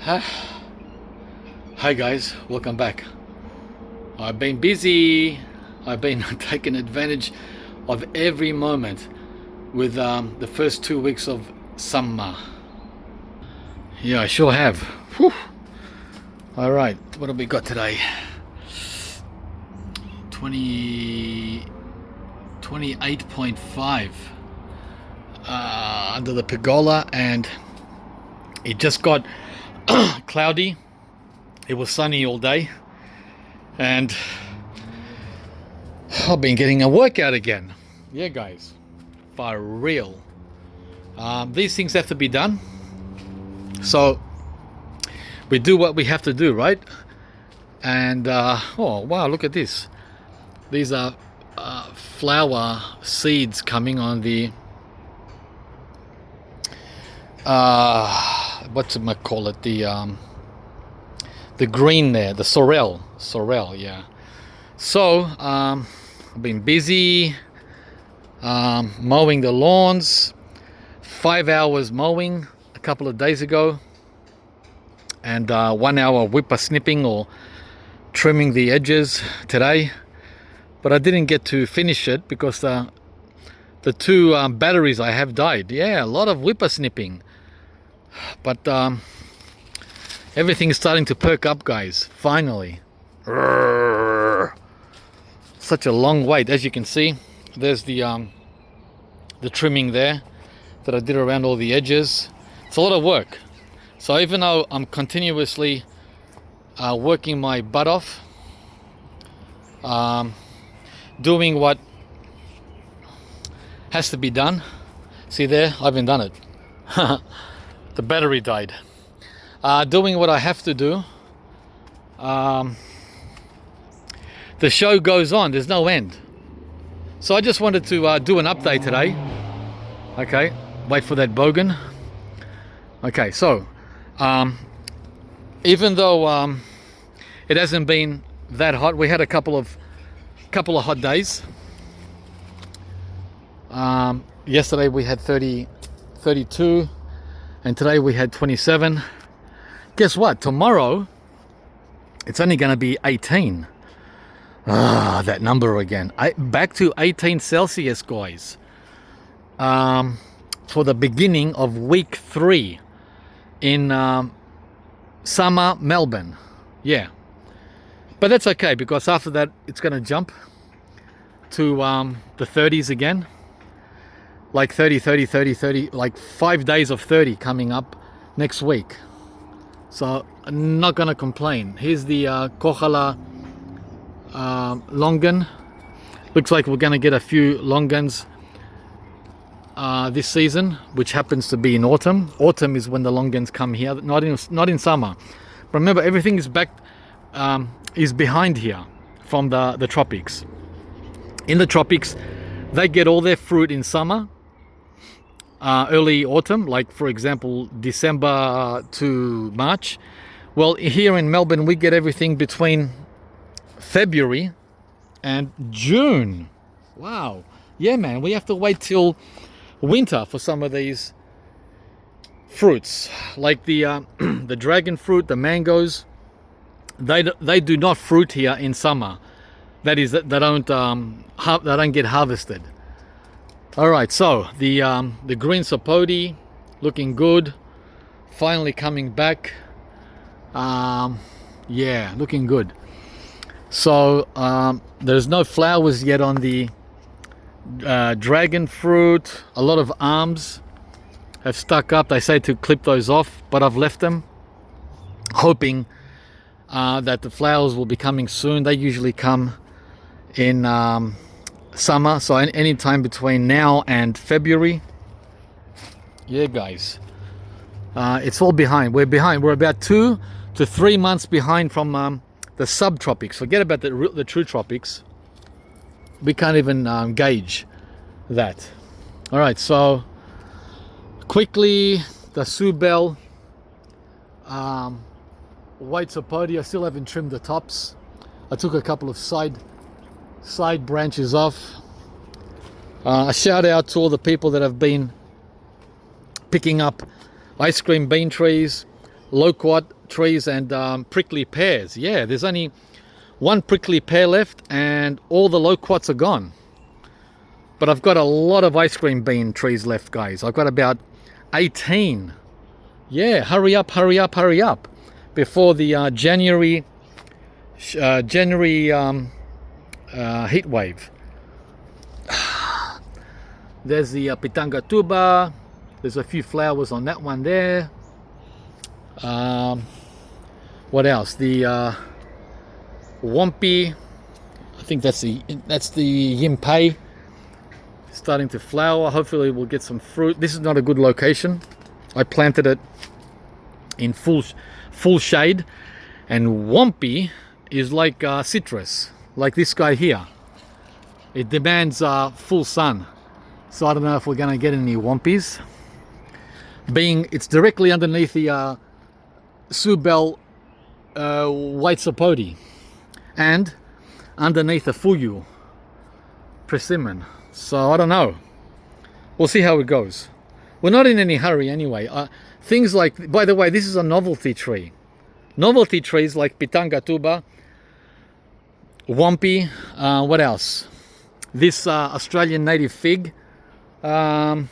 Hi guys, welcome back. I've been busy. I've been taking advantage of every moment with the first 2 weeks of summer. Yeah, I sure have. Whew. All right, what have we got today? 28.5 under the pergola, and it just got cloudy. It was sunny all day, and I've been getting a workout again. Yeah guys, for real. These things have to be done, so we do what we have to do, right? And oh wow, look at this. These are flower seeds coming on the what's it call it, the green there, the sorrel, yeah. So I've been busy mowing the lawns. 5 hours mowing a couple of days ago, and 1 hour whipper snipping or trimming the edges today, but I didn't get to finish it because the two batteries I have died. Yeah, a lot of whipper snipping, but everything's starting to perk up, guys, finally. Such a long wait. As you can see, there's the trimming there that I did around all the edges. It's a lot of work. So even though I'm continuously working my butt off, doing what has to be done. See there, I haven't done it. The battery died. Doing what I have to do. The show goes on, there's no end. So I just wanted to do an update today. Okay, wait for that bogan. Okay, so even though it hasn't been that hot, we had a couple of hot days. Yesterday we had 32, and today we had 27. Guess what? Tomorrow it's only going to be 18. That number again. Back to 18 Celsius, guys. For the beginning of week 3 in summer Melbourne. Yeah. But that's okay, because after that it's going to jump to the 30s again. Like 30, like 5 days of 30 coming up next week. So I'm not going to complain. Here's the Kohala Longan. Looks like we're going to get a few Longans this season, which happens to be in autumn. Autumn is when the Longans come here, not in summer. Remember, everything is behind here from the tropics. In the tropics, they get all their fruit in summer, early autumn, like for example December to March. Well, here in Melbourne we get everything between February and June. Wow. Yeah man, we have to wait till winter for some of these fruits, like the the dragon fruit, the mangoes. They do not fruit here in summer. That is, they don't get harvested. All right, so the green sapote looking good, finally coming back. Yeah, looking good. So there's no flowers yet on the dragon fruit. A lot of arms have stuck up. They say to clip those off, but I've left them, hoping that the flowers will be coming soon. They usually come in summer, so any time between now and February. Yeah guys, it's all behind. We're behind. We're about 2 to 3 months behind from the subtropics. Forget about the true tropics. We can't even gauge that. All right, so quickly, the Subel white sapote, I still haven't trimmed the tops. I took a couple of side branches off. A shout out to all the people that have been picking up ice cream bean trees, loquat trees and prickly pears. Yeah, there's only one prickly pear left and all the loquats are gone. But I've got a lot of ice cream bean trees left, guys. I've got about 18. Yeah, hurry up, hurry up, hurry up before the January heat wave. There's the pitanga tuba. There's a few flowers on that one there. What else? The wampy. I think that's the yimpei. Starting to flower. Hopefully we'll get some fruit. This is not a good location. I planted it in full shade, and wampy is like citrus, like this guy here. It demands full sun, so I don't know if we're gonna get any wampies. Being it's directly underneath the Subel white sapote and underneath the fuyu persimmon. So I don't know. We'll see how it goes. We're not in any hurry anyway. Things like, by the way, this is a novelty tree. Novelty trees like pitanga tuba, wampy, what else? This Australian native fig, the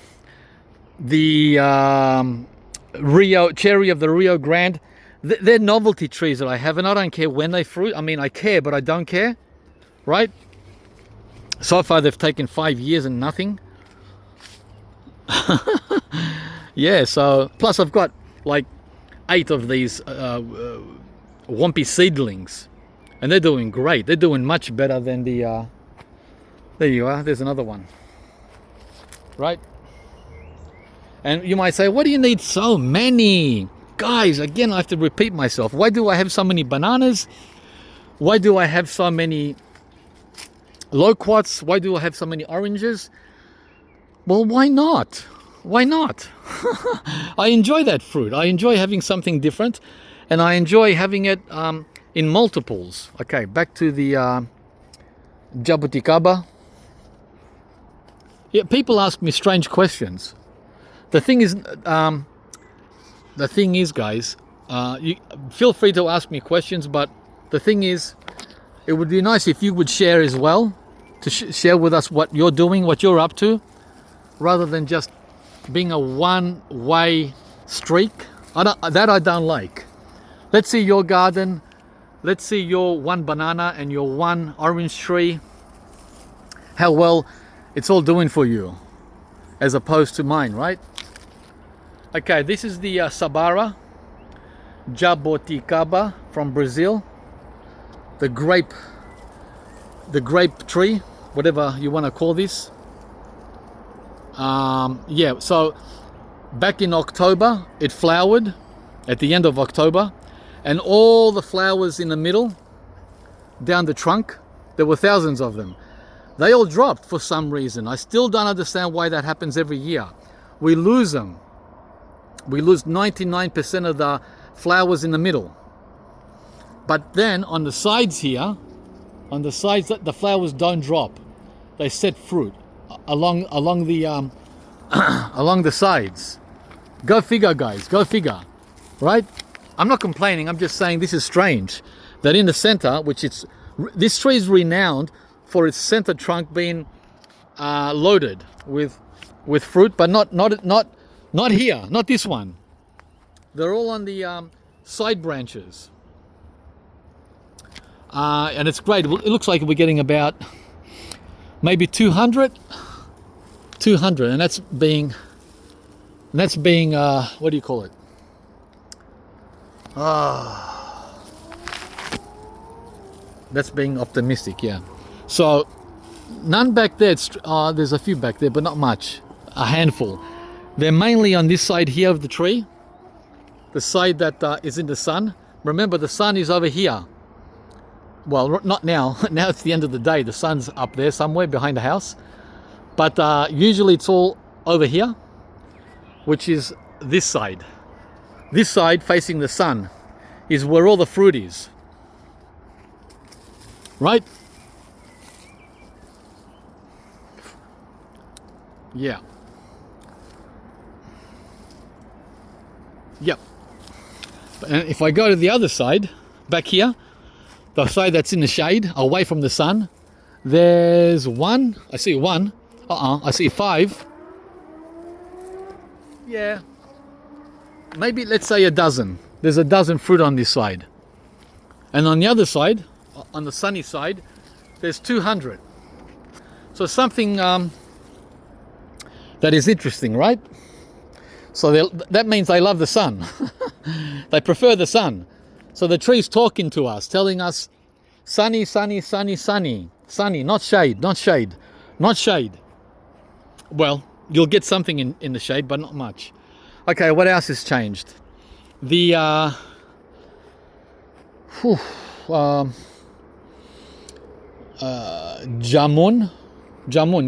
cherry of the Rio Grande. They're novelty trees that I have, and I don't care when they fruit. I mean, I care, but I don't care, right? So far, they've taken 5 years and nothing. Yeah, so plus I've got like 8 of these wampy seedlings, and they're doing great. They're doing much better than the there you are, there's another one, right? And you might say, what do you need so many? Guys, again, I have to repeat myself. Why do I have so many bananas? Why do I have so many loquats? Why do I have so many oranges? Well, why not? Why not? I enjoy that fruit. I enjoy having something different, and I enjoy having it in multiples. Okay, back to the Jaboticaba. Yeah, people ask me strange questions. The thing is, guys, you feel free to ask me questions, but the thing is, it would be nice if you would share as well, to share with us what you're doing, what you're up to, rather than just being a one-way streak. I don't like. Let's see your garden. Let's see your one banana and your one orange tree. How well it's all doing for you, as opposed to mine, right? Okay, this is the Sabara Jaboticaba from Brazil. The grape tree, whatever you want to call this. Yeah, so back in October it flowered at the end of October, and all the flowers in the middle down the trunk, there were thousands of them. They all dropped for some reason. I still don't understand why that happens every year. We lose them. We lose 99% of the flowers in the middle. But then on the sides here, on the sides, the flowers don't drop. They set fruit along the along the sides. Go figure, guys. Go figure, right? I'm not complaining. I'm just saying this is strange. That in the center, this tree is renowned for its center trunk being loaded with fruit, but not here, not this one. They're all on the side branches, and it's great. It looks like we're getting about maybe 200, and that's being what do you call it? That's being optimistic, yeah. So none back there. There's a few back there, but not much. A handful. They're mainly on this side here of the tree, the side that is in the sun. Remember, the sun is over here. Well, not now. Now it's the end of the day. The sun's up there somewhere behind the house. But usually it's all over here, which is this side. This side facing the sun is where all the fruit is. Right? Yeah. Yep. And if I go to the other side, back here, the side that's in the shade, away from the sun, there's one. I see one. I see 5. Yeah. Maybe let's say a dozen. There's a dozen fruit on this side. And on the other side, on the sunny side, there's 200. So something that is interesting, right? So that means they love the sun. They prefer the sun. So the tree's talking to us, telling us, sunny, sunny, sunny, sunny, sunny, not shade, not shade, not shade. Well, you'll get something in the shade, but not much. Okay, what else has changed? The jamun,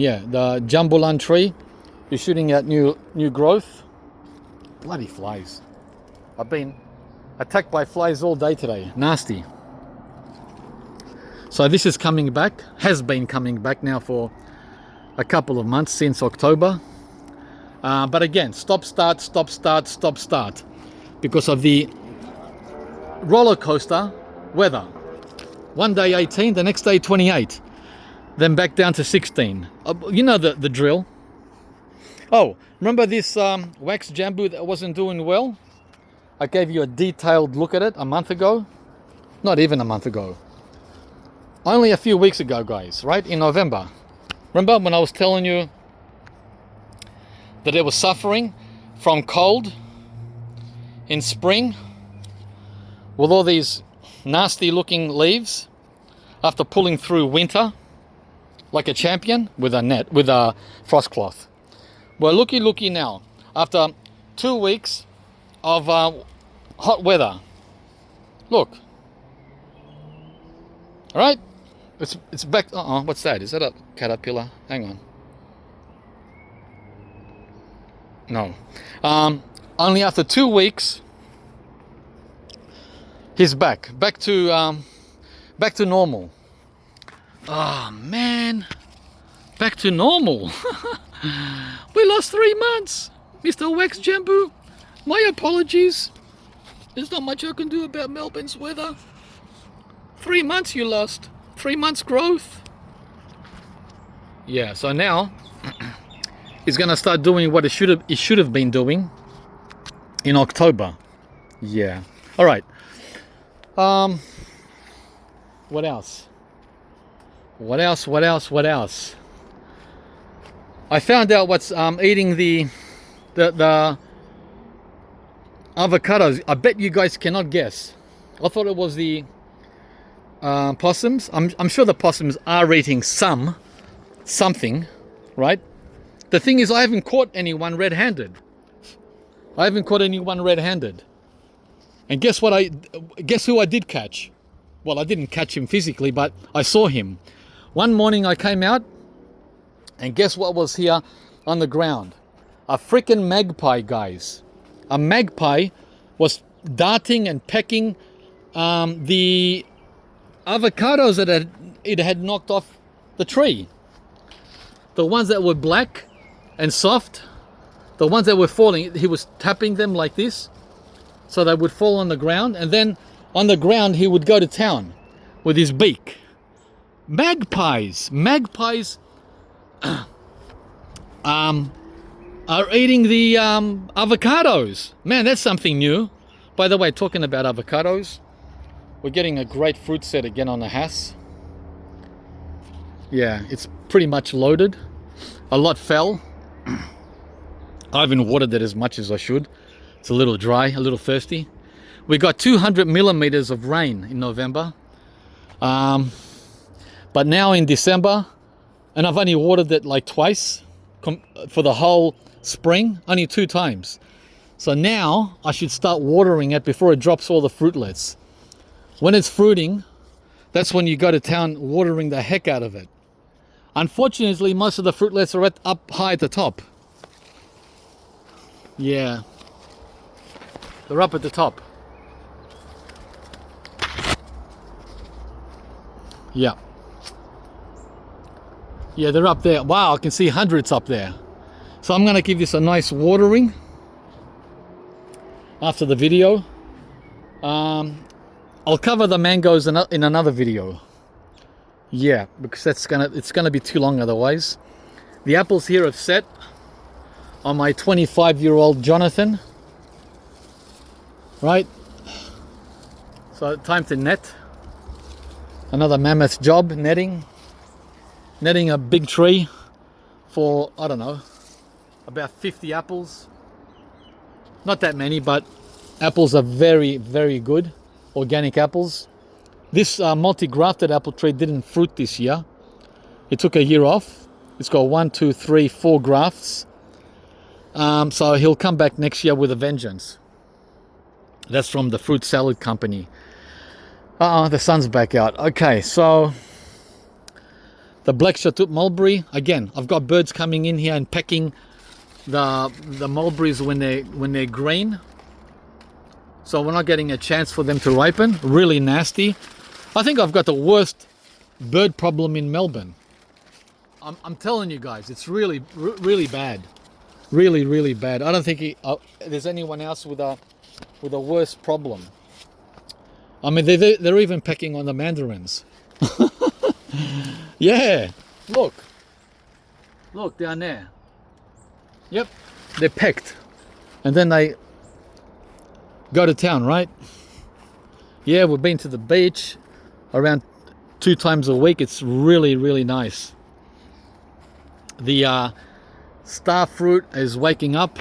yeah, the jambulan tree is shooting out new growth. Bloody flies. I've been attacked by flies all day today. Nasty. So this is coming back, has been coming back now for a couple of months, since October. But again, stop, start, stop, start, stop, start, because of the roller coaster weather. One day 18, the next day 28, then back down to 16. You know the drill. Oh, remember this wax jamboo that wasn't doing well? I gave you a detailed look at it a month ago. Not even a month ago. Only a few weeks ago, guys, right? In November. Remember when I was telling you that it was suffering from cold in spring with all these nasty looking leaves after pulling through winter like a champion with a frost cloth? Well, looky now, after 2 weeks of hot weather, look. All right, it's back. What's that? Is that a caterpillar? Hang on. No. Only after 2 weeks, he's back to normal. Oh man, back to normal. We lost 3 months, Mr. Wax Jamboo. My apologies. There's not much I can do about Melbourne's weather. 3 months you lost. 3 months growth. Yeah, so now he's gonna start doing what it should have been doing in October. Yeah. All right. What else? What else? I found out what's eating the avocados. I bet you guys cannot guess. I thought it was the possums. I'm sure the possums are eating something, right? The thing is, I haven't caught anyone red-handed. And guess what? Guess who I did catch? Well, I didn't catch him physically, but I saw him. One morning I came out, and guess what was here on the ground? A freaking magpie, guys. A magpie was darting and pecking the avocados that it had knocked off the tree. The ones that were black and soft, the ones that were falling, he was tapping them like this so they would fall on the ground, and then on the ground he would go to town with his beak. Magpies are eating the avocados. Man, that's something new. By the way, talking about avocados, we're getting a great fruit set again on the house. Yeah, it's pretty much loaded. A lot fell. I haven't watered it as much as I should. It's a little dry, a little thirsty. We got 200 millimeters of rain in November. But now in December, and I've only watered it like twice for the whole spring, only 2 times. So now I should start watering it before it drops all the fruitlets. When it's fruiting, that's when you go to town watering the heck out of it. Unfortunately, most of the fruitlets are up high at the top. Yeah, they're up at the top. Yeah. Yeah, they're up there. Wow, I can see hundreds up there. So I'm going to give this a nice watering after the video. I'll cover the mangoes in another video. Yeah, because it's gonna be too long otherwise. The apples here have set on my 25-year-old Jonathan. Right? So time to net. Another mammoth job, netting. Netting a big tree for, I don't know, about 50 apples. Not that many, but apples are very, very good. Organic apples. This multi-grafted apple tree didn't fruit this year. It took a year off. It's got 1, 2, 3, 4 grafts. So he'll come back next year with a vengeance. That's from the fruit salad company. The sun's back out. Okay, so the black Chateau mulberry. Again, I've got birds coming in here and pecking the mulberries when they're green. So we're not getting a chance for them to ripen. Really nasty. I think I've got the worst bird problem in Melbourne. I'm telling you guys, it's really bad. Really, really bad. I don't think there's anyone else with a worse problem. I mean, they're even pecking on the mandarins. Yeah, look down there. Yep, they're pecked, and then they go to town, right? Yeah, we've been to the beach around 2 times a week. It's really, really nice. The star fruit is waking up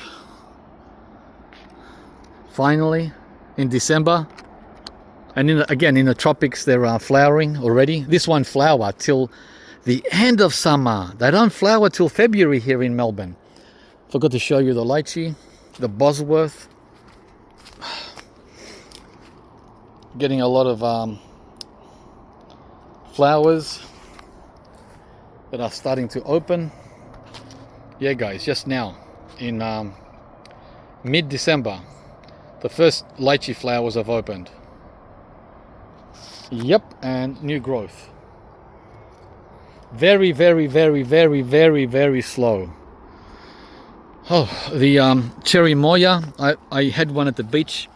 finally in December, and again in the tropics they're flowering already. This won't flower till the end of summer. They don't flower till February here in Melbourne. Forgot to show you the lychee, the Bosworth. Getting a lot of flowers that are starting to open. Yeah guys, just now in mid-December the first lychee flowers have opened. Yep, and new growth. Very, very, very, very, very, very slow. Oh, the cherry moya, I had one at the beach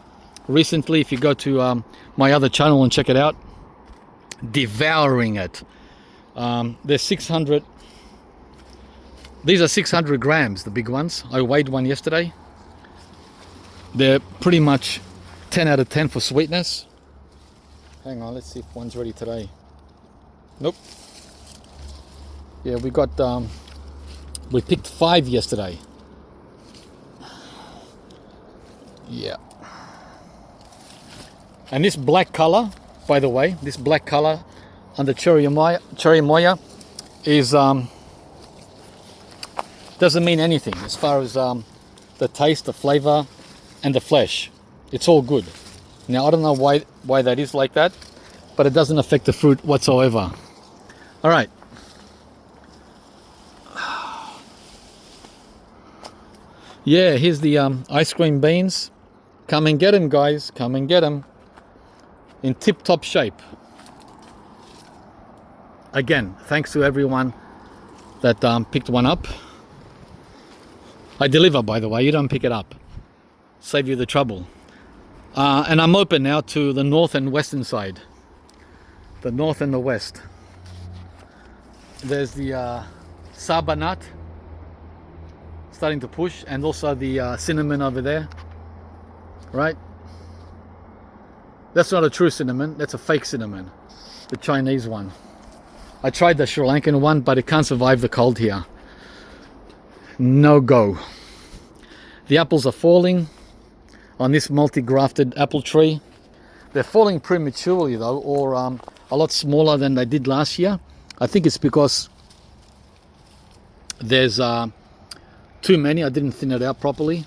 recently. If you go to my other channel and check it out, devouring it. There's 600. These are 600 grams, the big ones. I weighed one yesterday. They're pretty much 10 out of 10 for sweetness. Hang on, let's see if one's ready today. Nope. Yeah, we picked 5 yesterday. Yeah. And this black color, by the way, this black color on the cherry moya is doesn't mean anything as far as the taste, the flavor, and the flesh. It's all good. Now I don't know why that is like that, but it doesn't affect the fruit whatsoever. All right. Yeah, here's the ice cream beans. Come and get them, guys. Come and get them. In tip-top shape. Again, thanks to everyone that picked one up. I deliver, by the way. You don't pick it up. Save you the trouble. And I'm open now to the north and western side. The north and the west. There's the saba nut starting to push, and also the cinnamon over there. Right? That's not a true cinnamon. That's a fake cinnamon. The Chinese one. I tried the Sri Lankan one, but it can't survive the cold here. No go. The apples are falling on this multi-grafted apple tree. They're falling prematurely though, or a lot smaller than they did last year. I think it's because there's too many. I didn't thin it out properly.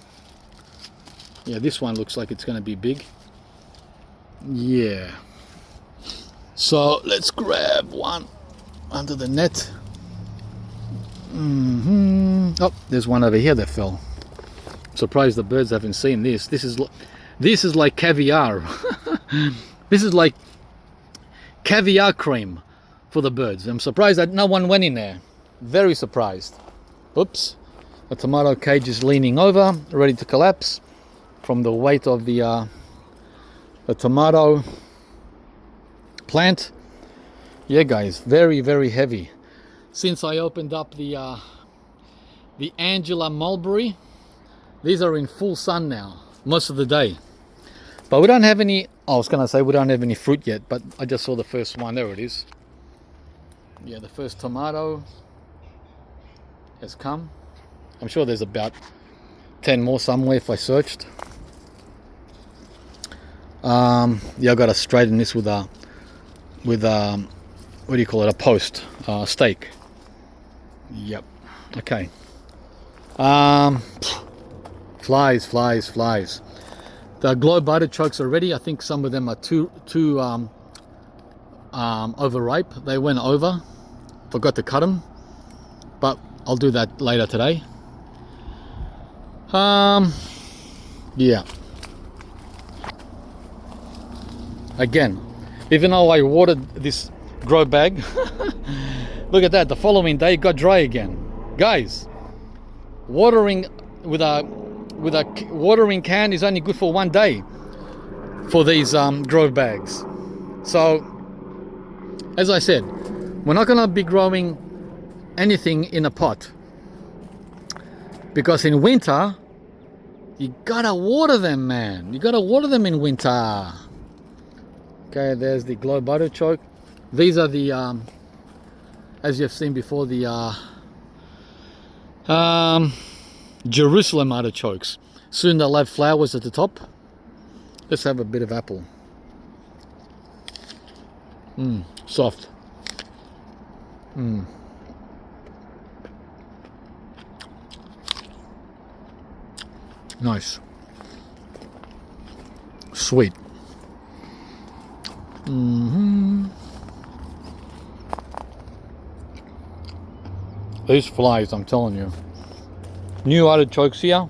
Yeah, this one looks like it's going to be big. Yeah. So let's grab one under the net. Oh, there's one over here that fell. Surprised the birds haven't seen this. This is like caviar. This is like caviar cream for the birds. I'm surprised that no one went in there. Very surprised. Oops. The tomato cage is leaning over, ready to collapse from the weight of the the tomato plant. Yeah guys, very, very heavy. Since I opened up the Angela mulberry, these are in full sun now, most of the day. But we don't have any, I was going to say we don't have any fruit yet, but I just saw the first one. There it is. Yeah, the first tomato has come. I'm sure there's about 10 more somewhere if I searched. Yeah, I got to straighten this with a what do you call it, a post stake. Yep. Okay. Flies. The globe artichokes are ready. I think some of them are too overripe. They went over. Forgot to cut them, but I'll do that later today. Yeah. Again, even though I watered this grow bag, look at that. The following day it got dry again, guys. Watering with a watering can is only good for one day for these grow bags. So, as I said, we're not going to be growing anything in a pot, because in winter you gotta water them, man. You gotta water them in winter. Okay, there's the globe artichoke. These are the as you've seen before, the Jerusalem artichokes. Soon they'll have flowers at the top. Let's have a bit of apple. Soft. Nice. Sweet. These flies, I'm telling you. New artichokes here.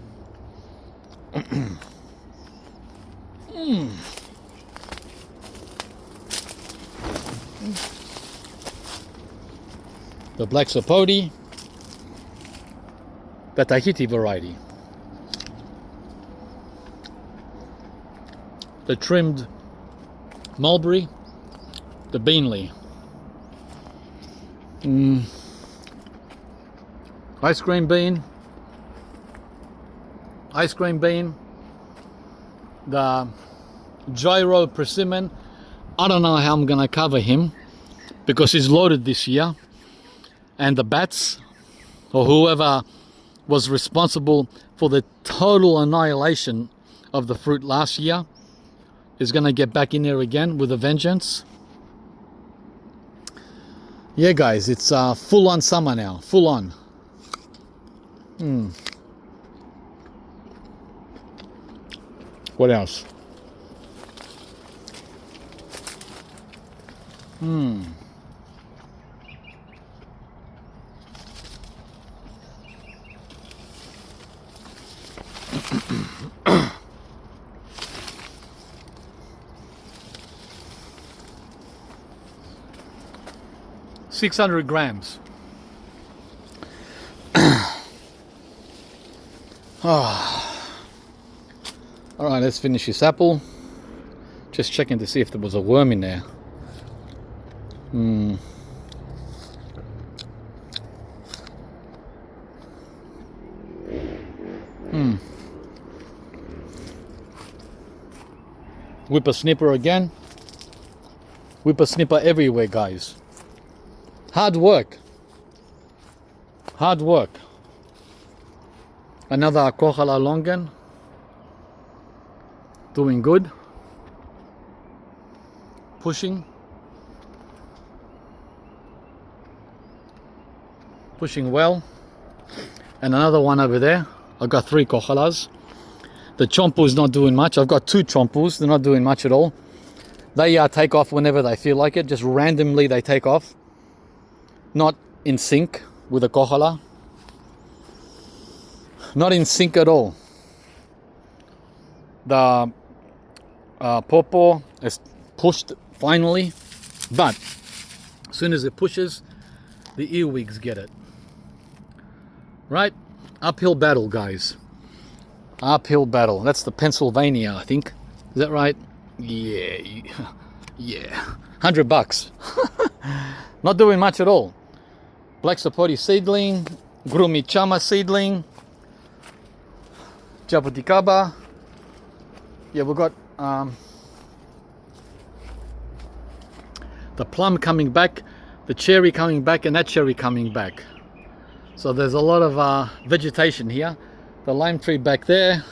The black sapote, the Tahiti variety. The trimmed mulberry, the beanley. Ice cream bean, the gyro persimmon. I don't know how I'm gonna cover him because he's loaded this year, and the bats or whoever was responsible for the total annihilation of the fruit last year is gonna get back in there again with a vengeance. Yeah guys, it's full on summer now, full on. What else? 600 grams. Alright, let's finish this apple. Just checking to see if there was a worm in there. Whippersnipper again. Whippersnipper everywhere, guys. Hard work. Hard work. Another Kohala Longan. Doing good. Pushing. Pushing well. And another one over there. I've got 3 Kohalas. The chompu is not doing much. I've got 2 chompus. They're not doing much at all. They take off whenever they feel like it. Just randomly they take off. Not in sync with the Kohala. Not in sync at all. The Popo is pushed finally. But as soon as it pushes, the earwigs get it. Right? Uphill battle, guys. Uphill battle. That's the Pennsylvania, I think. Is that right? Yeah, yeah, $100. Not doing much at all. Black Sapote seedling, Chama seedling, Jaboticaba. Yeah, we've got the plum coming back, the cherry coming back, and that cherry coming back. So there's a lot of vegetation here. The lime tree back there.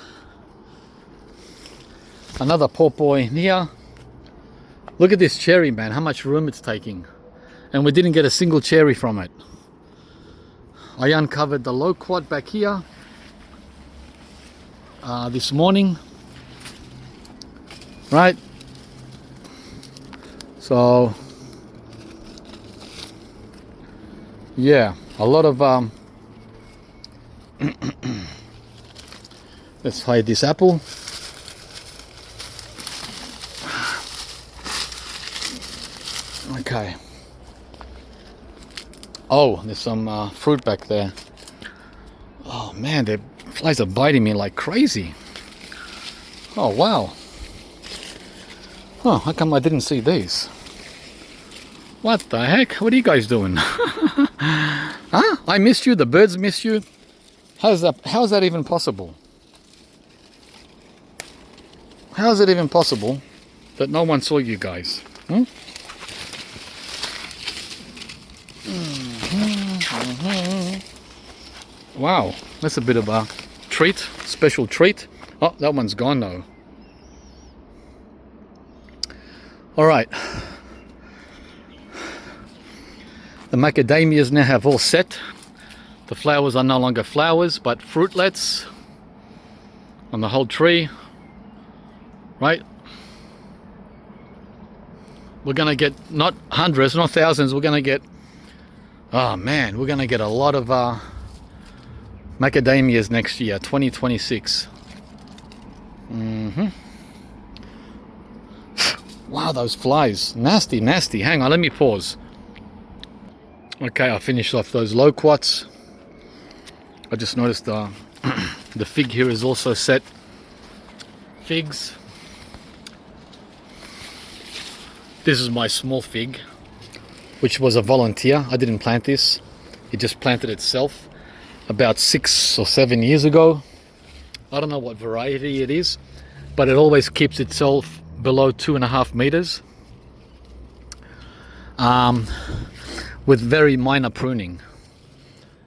Another pawpaw in here. Look at this cherry, man, how much room it's taking. And we didn't get a single cherry from it. I uncovered the loquat back here this morning. Right? So, yeah, a lot of let's hide this apple. Okay. Oh, there's some fruit back there. Oh man, the flies are biting me like crazy. Oh wow. Oh, how come I didn't see these? What the heck? What are you guys doing? Huh? I missed you, the birds missed you. How's that even possible? How is it even possible that no one saw you guys? Hmm? Wow, that's a bit of a treat, special treat. Oh, that one's gone though. All right. The macadamias now have all set. The flowers are no longer flowers, but fruitlets on the whole tree. Right? We're gonna get not hundreds, not thousands. We're gonna get, oh man, we're gonna get a lot of macadamias next year, 2026. Wow, those flies, nasty, nasty. Hang on, let me pause. Okay, I finished off those loquats. I just noticed the fig here is also set. Figs. This is my small fig, which was a volunteer. I didn't plant this. It just planted itself about 6 or 7 years ago. I don't know what variety it is, but it always keeps itself below 2.5 meters with very minor pruning.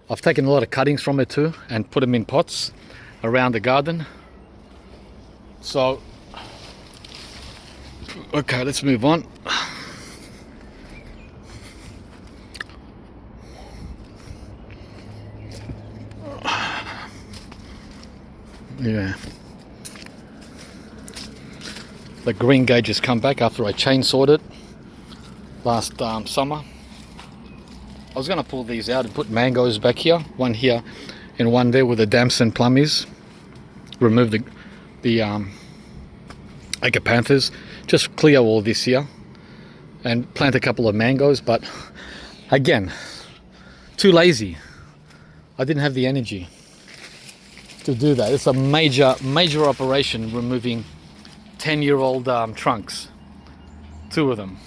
I've taken a lot of cuttings from it too and put them in pots around the garden. So, okay, let's move on. Yeah. The green gauge has come back after I chainsawed it last summer. I was going to pull these out and put mangoes back here, one here and one there where the damson plum is. Remove the acapanthus, just clear all this here and plant a couple of mangoes, but again, too lazy. I didn't have the energy to do that. It's a major operation, removing 10-year-old trunks, 2 of them.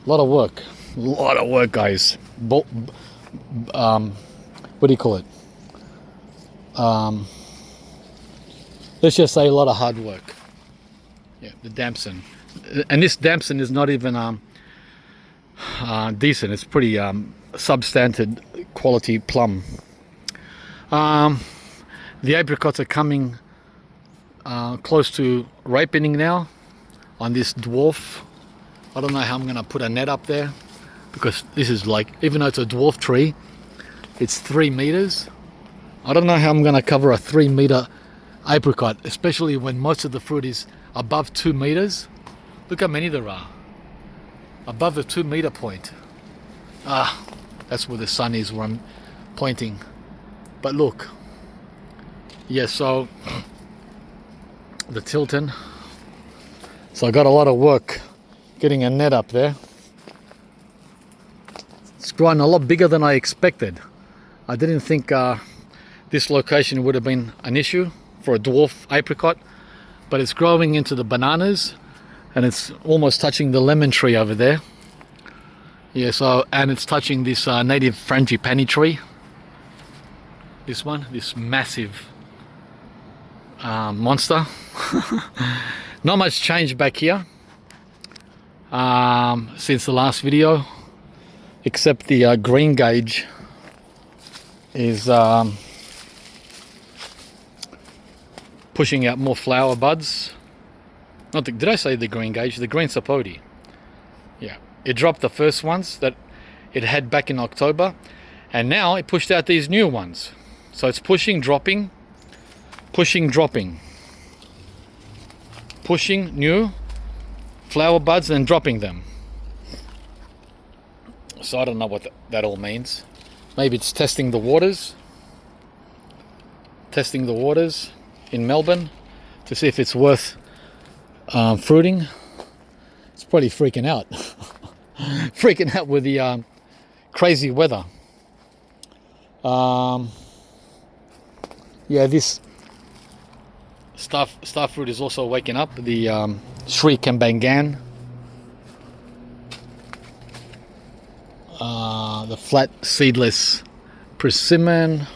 A lot of work, guys. What do you call it? Let's just say a lot of hard work. Yeah, the damson, and this damson is not even decent. It's pretty substandard quality plum. The apricots are coming close to ripening now on this dwarf. I don't know how I'm going to put a net up there, because this is like, even though it's a dwarf tree, it's 3 meters. I don't know how I'm going to cover a 3-meter apricot, especially when most of the fruit is above 2 meters. Look how many there are above the 2-meter point. That's where the sun is, where I'm pointing. But look, yeah, so the Tilton. So I got a lot of work getting a net up there. It's growing a lot bigger than I expected. I didn't think this location would have been an issue for a dwarf apricot. but it's growing into the bananas, and it's almost touching the lemon tree over there. Yeah, so, and it's touching this native frangipani tree. This one, this massive monster. Not much change back here since the last video, except the green gauge is pushing out more flower buds. Not the, did I say the green gauge? The green sapote. Yeah, it dropped the first ones that it had back in October, and now it pushed out these new ones. So it's pushing, dropping, pushing, dropping, pushing new flower buds and dropping them. So I don't know what that all means. Maybe it's testing the waters in Melbourne to see if it's worth fruiting. It's probably freaking out. Freaking out with the crazy weather. Yeah, this starfruit is also waking up. The Sri Kambangan, the flat seedless persimmon.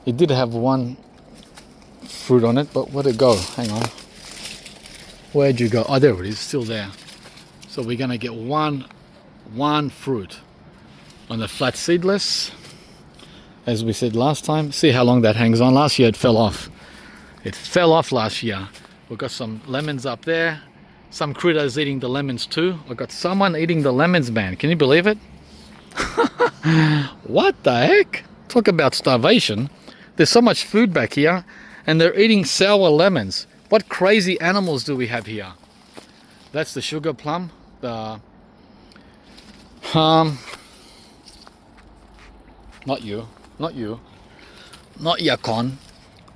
It did have one fruit on it, but where'd it go? Hang on. Where'd you go? Oh, there it is, still there. So we're gonna get one fruit on the flat seedless, as we said last time. See how long that hangs on. Last year it fell off. It fell off last year. We've got some lemons up there. Some critters eating the lemons too. I've got someone eating the lemons, man. Can you believe it? What the heck? Talk about starvation. There's so much food back here, and they're eating sour lemons. What crazy animals do we have here? That's the sugar plum. The not yacon.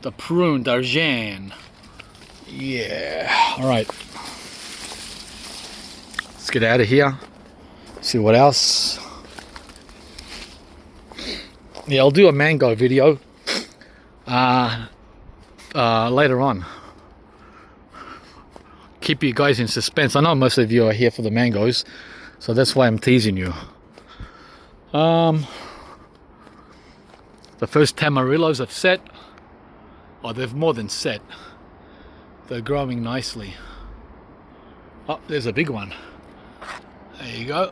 The prune d'argent. Yeah. All right. Let's get out of here. See what else. Yeah, I'll do a mango video later on. Keep you guys in suspense. I know most of you are here for the mangoes, so that's why I'm teasing you. The first tamarillos have set. Oh, they've more than set. They're growing nicely. Oh, there's a big one. There you go.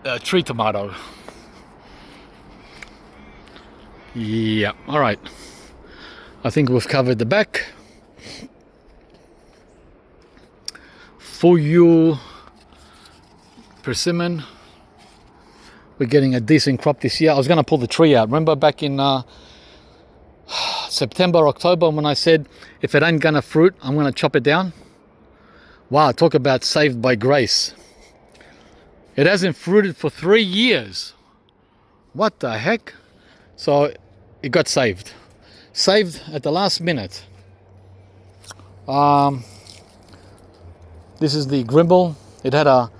A tree tomato. Yeah, all right. I think we've covered the back. For you, persimmon. We're getting a decent crop this year. I was going to pull the tree out. Remember back in September, October, when I said if it ain't gonna fruit, I'm gonna chop it down? Wow, talk about saved by grace. It hasn't fruited for 3 years. What the heck? So it got saved. Saved at the last minute. This is the grimble. It had a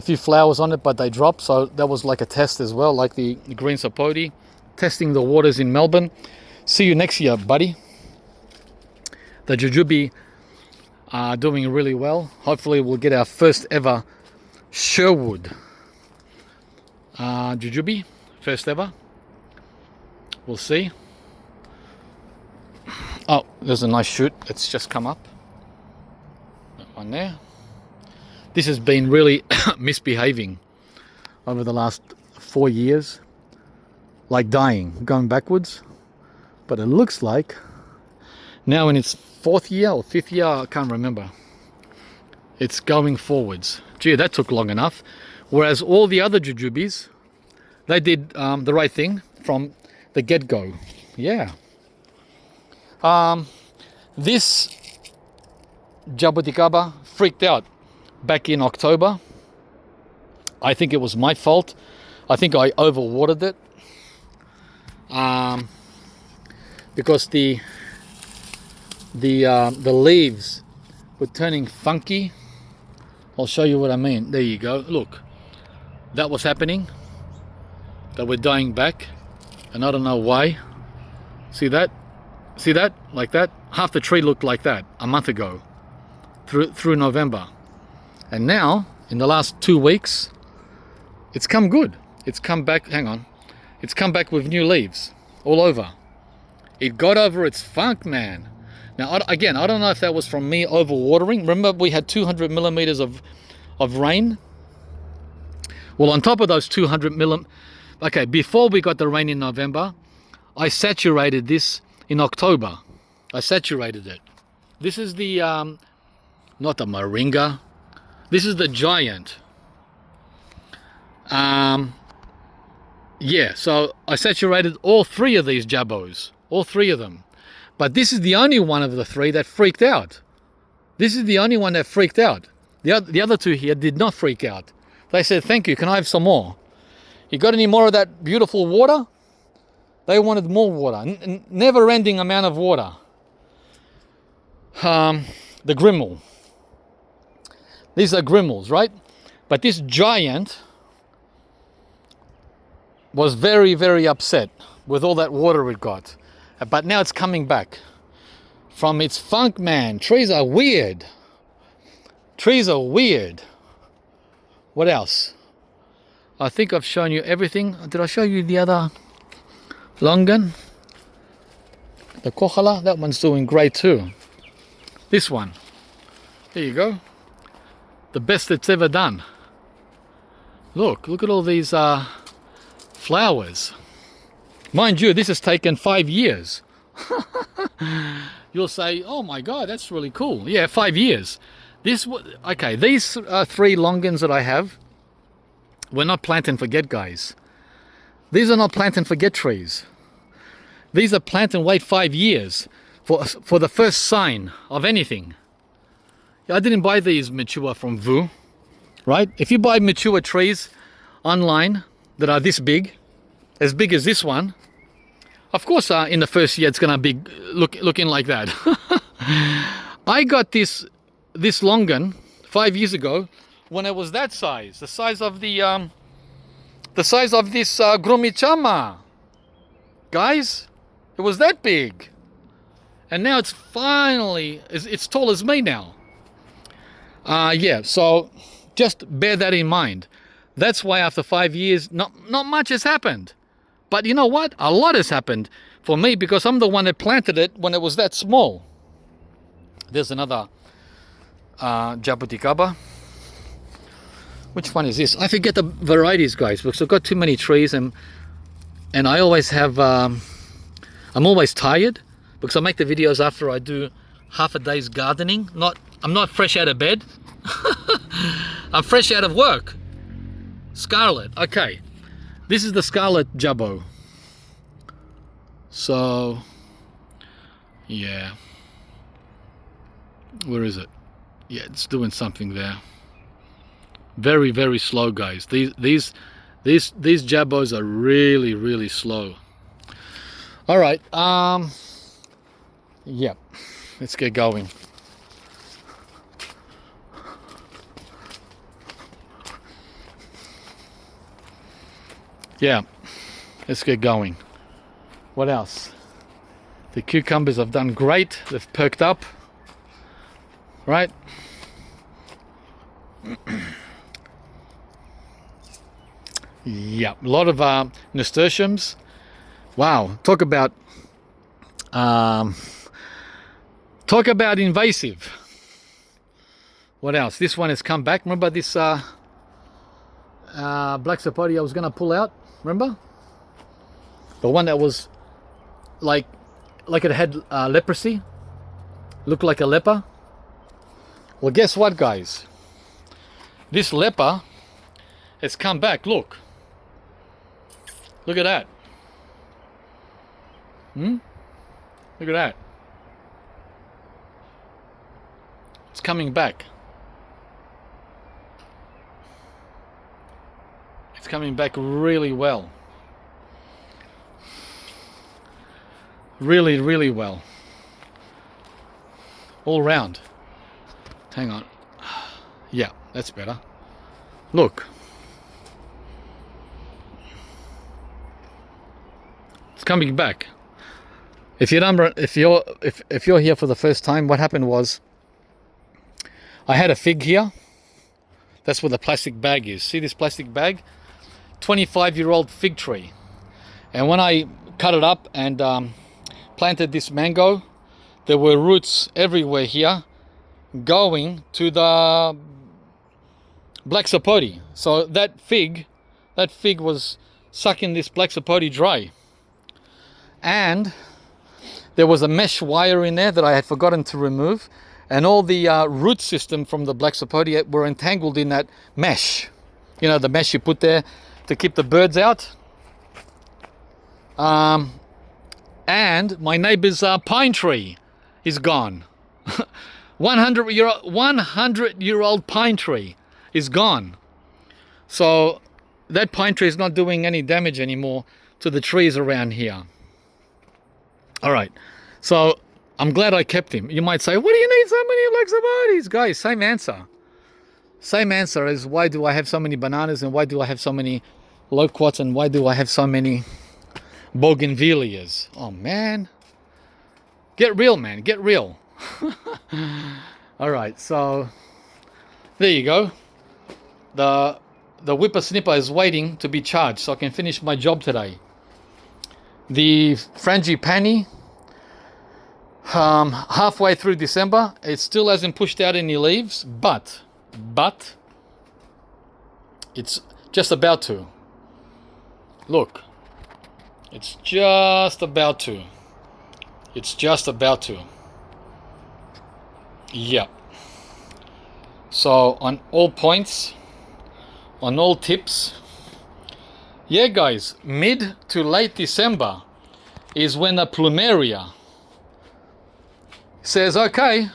few flowers on it, but they dropped, so that was like a test as well, like the green sapote. Testing the waters in Melbourne. See you next year, buddy. The Jujube are doing really well. Hopefully we'll get our first ever Sherwood Jujube. First ever. We'll see. Oh, there's a nice shoot that's just come up. That one there. This has been really misbehaving over the last 4 years. Like dying, going backwards. But it looks like now in its 4th year or 5th year, I can't remember, it's going forwards. Gee, that took long enough. Whereas all the other jujubes, they did the right thing from the get-go. Yeah. This Jaboticaba freaked out back in October. I think it was my fault. I think I overwatered it. Because the leaves were turning funky. I'll show you what I mean. There you go. Look, that was happening. They were dying back, and I don't know why. See that? See that? Like that? half the tree looked like that a month ago, through November. And now, in the last 2 weeks, it's come good. It's come back, hang on. It's come back with new leaves all over. It got over its funk, man. Now, again, I don't know if that was from me overwatering. Remember, we had 200 millimeters of rain? Well, on top of those 200 millimeters, okay, before we got the rain in November, I saturated this in October. I saturated it. This is the, not the moringa. This is the giant. Yeah, so I saturated all 3 of these jabos. All 3 of them. But this is the only one of the 3 that freaked out. This is the only one that freaked out. The other 2 here did not freak out. They said, thank you, can I have some more? You got any more of that beautiful water? They wanted more water. Never-ending amount of water. The grimmel. These are grimmels, right? But this giant was very, very upset with all that water it got. But now it's coming back from its funk, man. Trees are weird. Trees are weird. What else? I think I've shown you everything. Did I show you the other Longan? The kohala, that one's doing great too. This one. There you go. The best it's ever done. Look at all these flowers. Mind you, this has taken 5 years. You'll say, oh my God, that's really cool. Yeah, 5 years. Okay, these 3 Longans that I have, we're not plant and forget, guys. These are not plant and forget trees. These are plant and wait 5 years for the first sign of anything. I didn't buy these mature from Vu, right? If you buy mature trees online that are this big, as big as this one, of course in the first year it's gonna be looking like that. I got this Longan 5 years ago when it was that size, the size of this grumichama. Guys, it was that big. And now it's finally, it's tall as me now. Yeah, so just bear that in mind. That's why after 5 years, not much has happened. But you know what? A lot has happened for me because I'm the one that planted it when it was that small. There's another Jaboticaba. Which one is this? I forget the varieties, guys, because I've got too many trees and I always have, I'm always tired because I make the videos after I do half a day's gardening. I'm not fresh out of bed. I'm fresh out of work. Scarlet, okay. This is the Scarlet Jabbo. So, yeah. Where is it? Yeah, it's doing something there. Very, very slow, guys. These Jabbos are really, really slow. All right. Yeah. Let's get going. Yeah, let's get going. What else? The cucumbers have done great. They've perked up, right? Yeah, a lot of nasturtiums. Wow, talk about invasive. What else? This one has come back. Remember this black Sapote I was going to pull out? Remember? The one that was like it had leprosy? Looked like a leper? Well, guess what, guys? This leper has come back. Look at that. Look at that. It's coming back. It's coming back really well. Really, really well. All round. Hang on. Yeah, that's better. Look. It's coming back. If you're here for the first time, what happened was I had a fig here. That's where the plastic bag is. See this plastic bag? 25-year-old fig tree. And when I cut it up and planted this mango, there were roots everywhere here going to the black sapote. So that fig was sucking this black sapote dry. And there was a mesh wire in there that I had forgotten to remove, and all the root system from the black sapote were entangled in that mesh. You know, the mesh you put there to keep the birds out. And my neighbor's pine tree is gone. 100-year-old pine tree is gone. So that pine tree is not doing any damage anymore to the trees around here. All right, so I'm glad I kept him. You might say, what do you need so many black sapotes? Guys, same answer. Same answer as why do I have so many bananas and why do I have so many loquats and why do I have so many bougainvilleas? Oh, man. Get real, man. Get real. All right, so there you go. The whippersnipper is waiting to be charged so I can finish my job today. The frangipani, halfway through December, it still hasn't pushed out any leaves, but it's just about to. Look, it's just about to. It's just about to. Yep. So on all points, on all tips, yeah, guys, mid to late December is when the plumeria says, okay,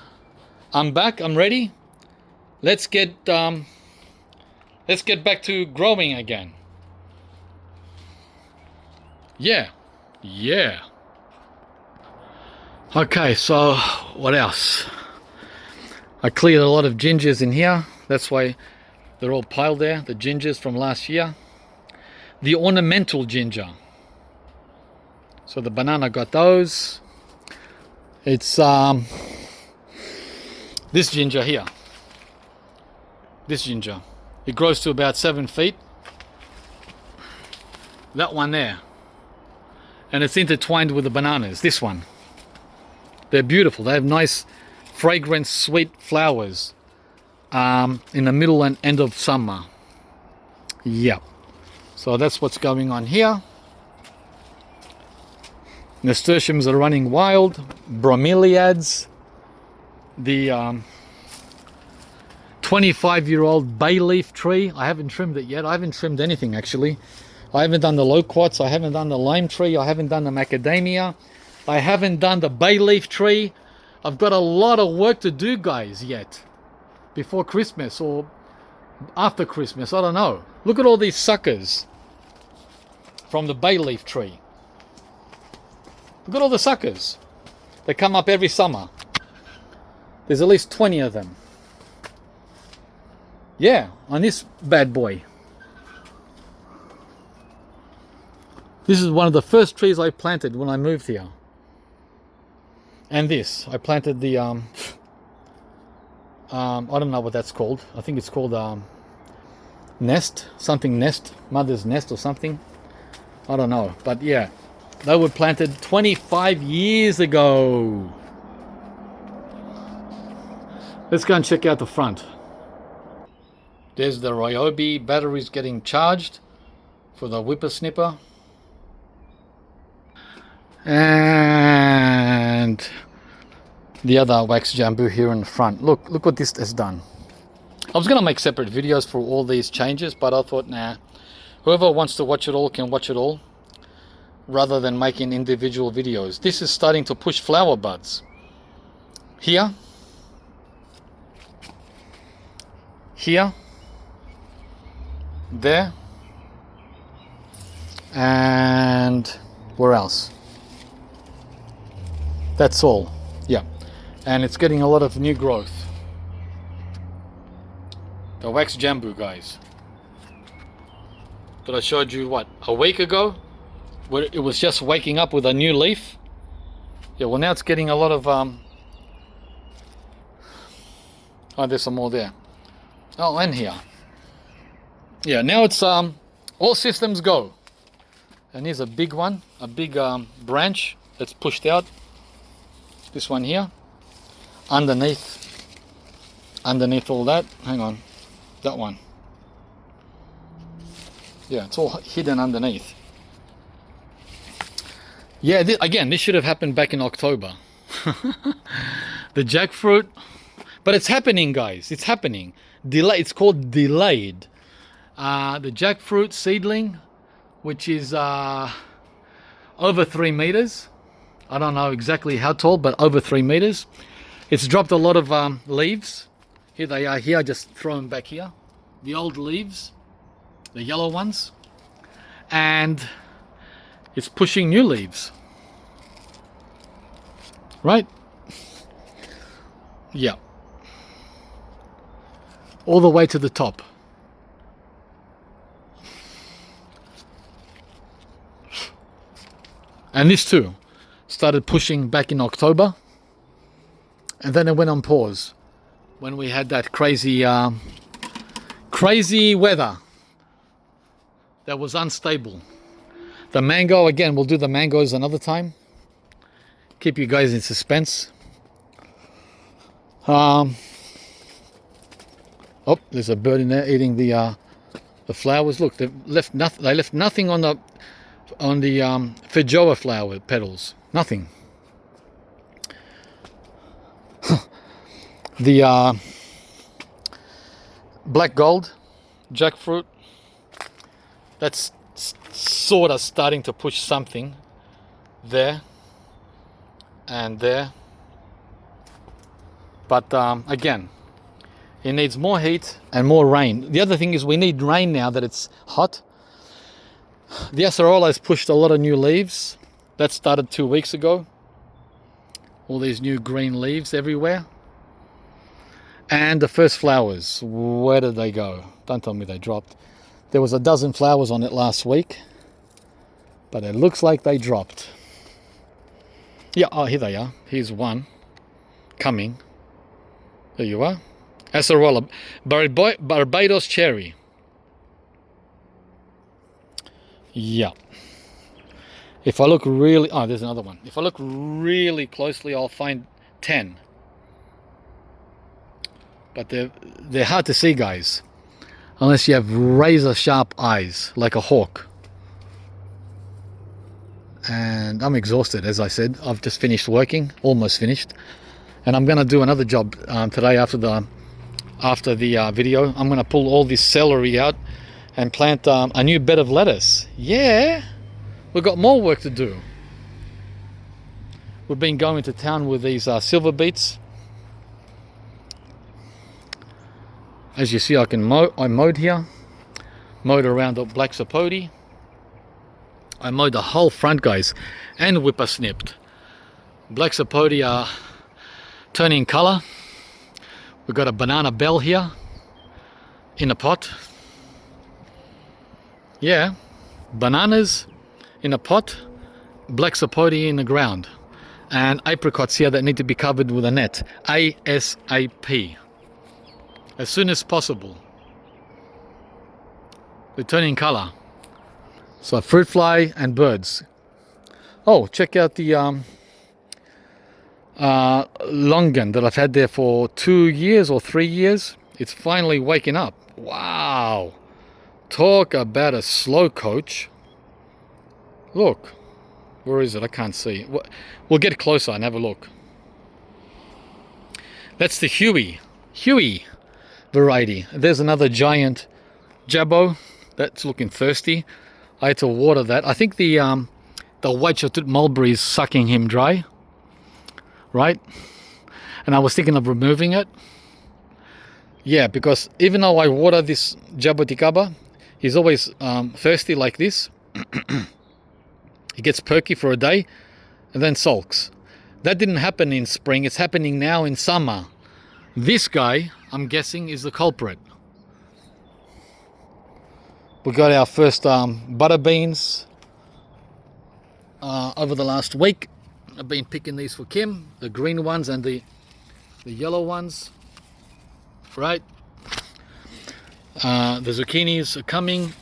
I'm back, I'm ready. Let's get back to growing again. Yeah. Okay, so what else? I cleared a lot of gingers in here. That's why they're all piled there, the gingers from last year. The ornamental ginger. So the banana got those. It's this ginger here. This ginger. It grows to about 7 feet. That one there. And it's intertwined with the bananas. This one. They're beautiful. They have nice, fragrant, sweet flowers in the middle and end of summer. Yep. So that's what's going on here. Nasturtiums are running wild. Bromeliads. The 25-year-old bay leaf tree. I haven't trimmed it yet. I haven't trimmed anything actually. I haven't done the loquats. I haven't done the lime tree. I haven't done the macadamia. I haven't done the bay leaf tree. I've got a lot of work to do, guys, yet. Before Christmas or after Christmas. I don't know. Look at all these suckers from the bay leaf tree. Look at all the suckers. They come up every summer. There's at least 20 of them. Yeah, on this bad boy. This is one of the first trees I planted when I moved here. And this, I planted the, I don't know what that's called. I think it's called nest, something nest, mother's nest or something. I don't know, but yeah, they were planted 25 years ago. Let's go and check out the front. There's the Ryobi batteries getting charged for the whippersnipper. And the other wax jamboo here in the front. Look what this has done. I was going to make separate videos for all these changes, but I thought, nah, whoever wants to watch it all can watch it all, rather than making individual videos. This is starting to push flower buds. Here. Here. There. And where else? That's all. Yeah. And it's getting a lot of new growth. The wax jamboo, guys, that I showed you, what, a week ago, where it was just waking up with a new leaf. Yeah, well now it's getting a lot of oh, there's some more there. Oh, and here. Yeah, now it's all systems go. And here's a big one, a big branch that's pushed out. This one here, underneath all that. Hang on, that one. Yeah, it's all hidden underneath. Yeah, again, this should have happened back in October. The jackfruit, but it's happening, guys. It's happening. Delay. It's called delayed. The jackfruit seedling, which is over 3 meters. I don't know exactly how tall, but over 3 meters. It's dropped a lot of leaves. Here they are. Here, I just throw them back here. The old leaves, the yellow ones, and it's pushing new leaves. Right? Yeah. All the way to the top. And this too started pushing back in October, and then it went on pause when we had that crazy weather that was unstable. The mango, again, we'll do the mangoes another time. Keep you guys in suspense. Oh, there's a bird in there eating the flowers. Look, they left nothing on the feijoa flower petals. Nothing. The black gold jackfruit, that's sort of starting to push something there and there, but again, it needs more heat and more rain. The other thing is we need rain now that it's hot. The acerola has pushed a lot of new leaves. That started 2 weeks ago. All these new green leaves everywhere. And the first flowers, where did they go? Don't tell me they dropped. There was a dozen flowers on it last week, but it looks like they dropped. Yeah, oh, here they are. Here's one coming. There you are. Acerola, Barbados cherry. Yeah. If I look really, oh, there's another one. If I look really closely, I'll find 10. But they're hard to see, guys, unless you have razor sharp eyes like a hawk. And I'm exhausted, as I said. I've just finished working, almost finished, and I'm gonna do another job today after the video. I'm gonna pull all this celery out and plant a new bed of lettuce. Yeah, we've got more work to do. We've been going to town with these silver beets. As you see, I mowed here, mowed around the black sapote. I mowed the whole front, guys, and whipper snipped. Black sapote are turning color. We've got a banana bell here in a pot. Yeah, bananas in a pot, black sapote in the ground, and apricots here that need to be covered with a net. ASAP. As soon as possible. They're turning color. So fruit fly and birds. Oh, check out the Longan that I've had there for 2 years or 3 years. It's finally waking up. Wow. Talk about a slow coach. Look. Where is it? I can't see. We'll get closer and have a look. That's the Huey variety. There's another giant Jabo that's looking thirsty. I had to water that. I think the white shotut mulberry is sucking him dry, right? And I was thinking of removing it. Yeah, because even though I water this Jaboticaba, he's always thirsty like this. He gets perky for a day and then sulks. That didn't happen in spring. It's happening now in summer. This guy, I'm guessing, is the culprit. We got our first butter beans over the last week. I've been picking these for Kim, the green ones and the yellow ones, right? The zucchinis are coming,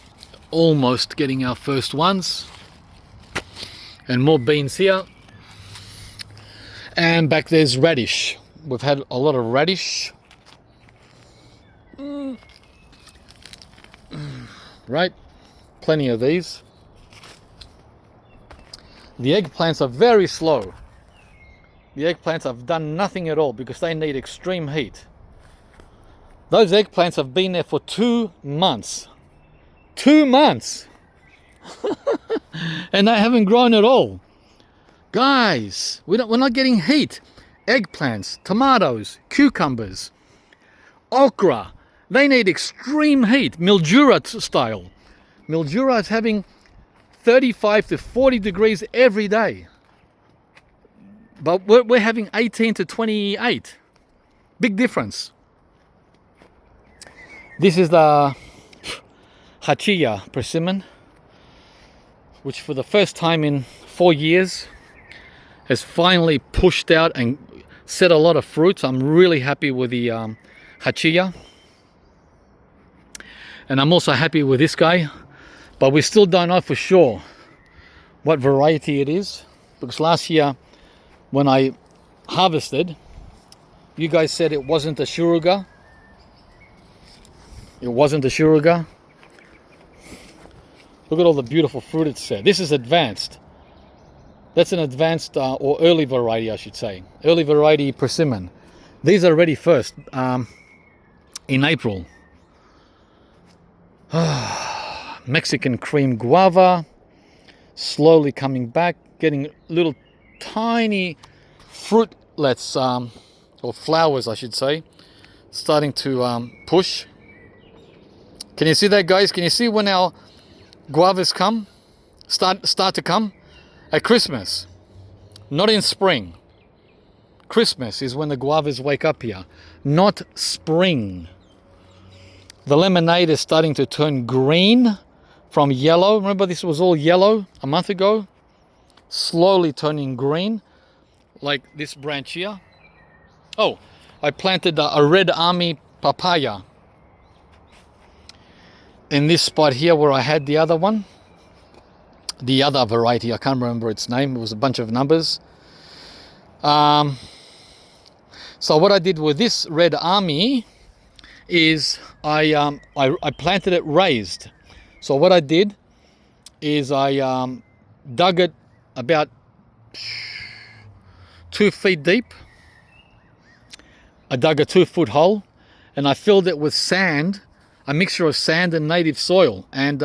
almost getting our first ones, and more beans here. And back there's radish. We've had a lot of radish, right? Plenty of these. The eggplants are very slow. The eggplants have done nothing at all because they need extreme heat. Those eggplants have been there for 2 months. 2 months! And they haven't grown at all. Guys, we're not getting heat. Eggplants, tomatoes, cucumbers, okra, they need extreme heat, Mildura style. Mildura is having 35 to 40 degrees every day. But we're having 18 to 28. Big difference. This is the Hachilla persimmon, which for the first time in 4 years has finally pushed out and set a lot of fruits. I'm really happy with the Hachilla. And I'm also happy with this guy, but we still don't know for sure what variety it is, because last year when I harvested, you guys said it wasn't a Shuruga. It wasn't a Shuruga. Look at all the beautiful fruit it's said. This is advanced. That's an advanced or early variety, I should say. Early variety persimmon. These are ready first in April. Mexican cream guava, slowly coming back, getting little tiny fruitlets, or flowers I should say, starting to push. Can you see that, guys? Can you see when our guavas come, start to come? At Christmas, not in spring. Christmas is when the guavas wake up here, not spring. The lemonade is starting to turn green from yellow. Remember, this was all yellow a month ago? Slowly turning green, like this branch here. Oh, I planted a red army papaya in this spot here where I had the other one. The other variety, I can't remember its name. It was a bunch of numbers. So what I did with this red army is I planted it raised. So what I did is I dug it about 2 feet deep. I dug a 2-foot hole and I filled it with sand, a mixture of sand and native soil and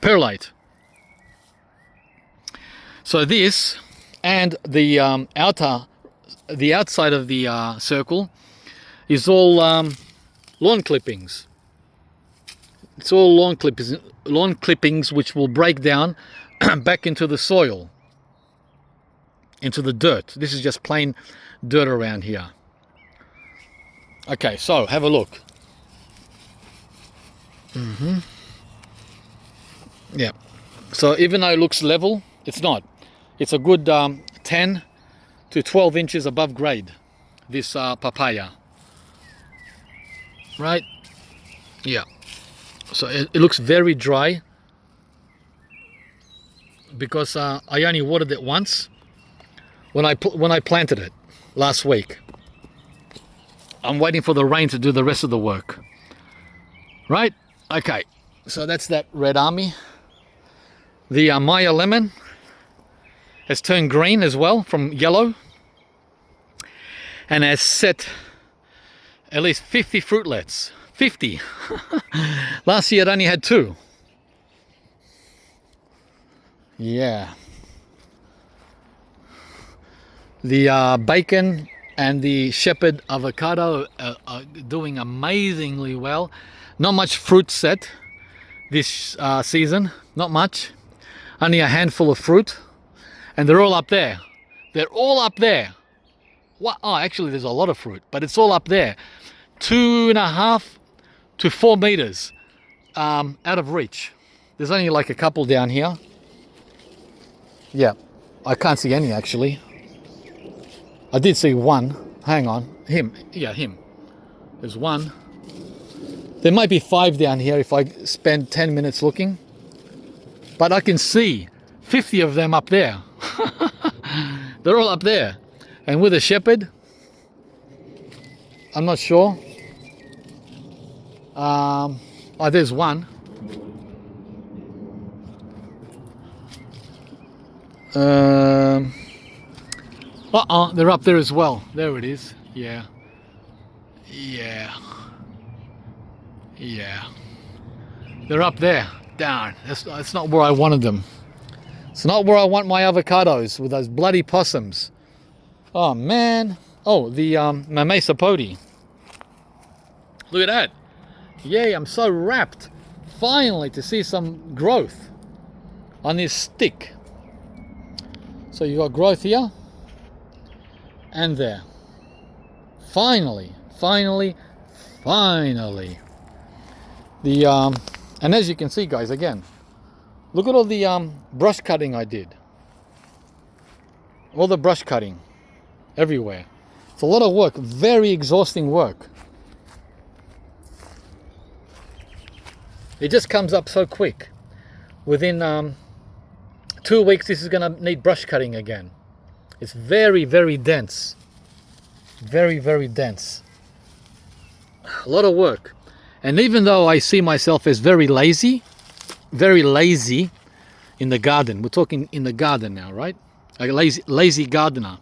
perlite. So this and the outside of the circle is all lawn clippings. It's all lawn clippings which will break down back into the soil, into the dirt. This is just plain dirt around here. Okay, so have a look. Yeah, so even though it looks level, it's not. It's a good 10 to 12 inches above grade, this papaya. Right? Yeah. So it looks very dry because I only watered it once when I planted it last week. I'm waiting for the rain to do the rest of the work. Right? Okay. So that's that red army. The Maya lemon has turned green as well from yellow and has set at least 50 fruitlets. 50. Last year it only had 2. Yeah. The bacon and the shepherd avocado are doing amazingly well. Not much fruit set this season. Not much. Only a handful of fruit. And they're all up there. They're all up there. What? Oh, actually there's a lot of fruit, but it's all up there. 2.5 to 4 meters out of reach. There's only like a couple down here. Yeah, I can't see any actually. I did see one. Hang on. Him. Yeah, him. There's one. There might be 5 down here if I spend 10 minutes looking. But I can see 50 of them up there. They're all up there. And with a shepherd, I'm not sure. Oh, there's one. They're up there as well. There it is. Yeah. They're up there. Darn, that's not where I wanted them. It's not where I want my avocados, with those bloody possums. Oh man. Oh, the Mamey Sapote. Look at that. Yay, I'm so rapt finally to see some growth on this stick. So you got growth here and there. Finally. The and as you can see, guys, again, look at all the brush cutting I did. All the brush cutting everywhere. It's a lot of work, very exhausting work. It just comes up so quick. Within 2 weeks, this is going to need brush cutting again. It's very, very dense. Very, very dense. A lot of work. And even though I see myself as very lazy in the garden. We're talking in the garden now, right? A lazy gardener.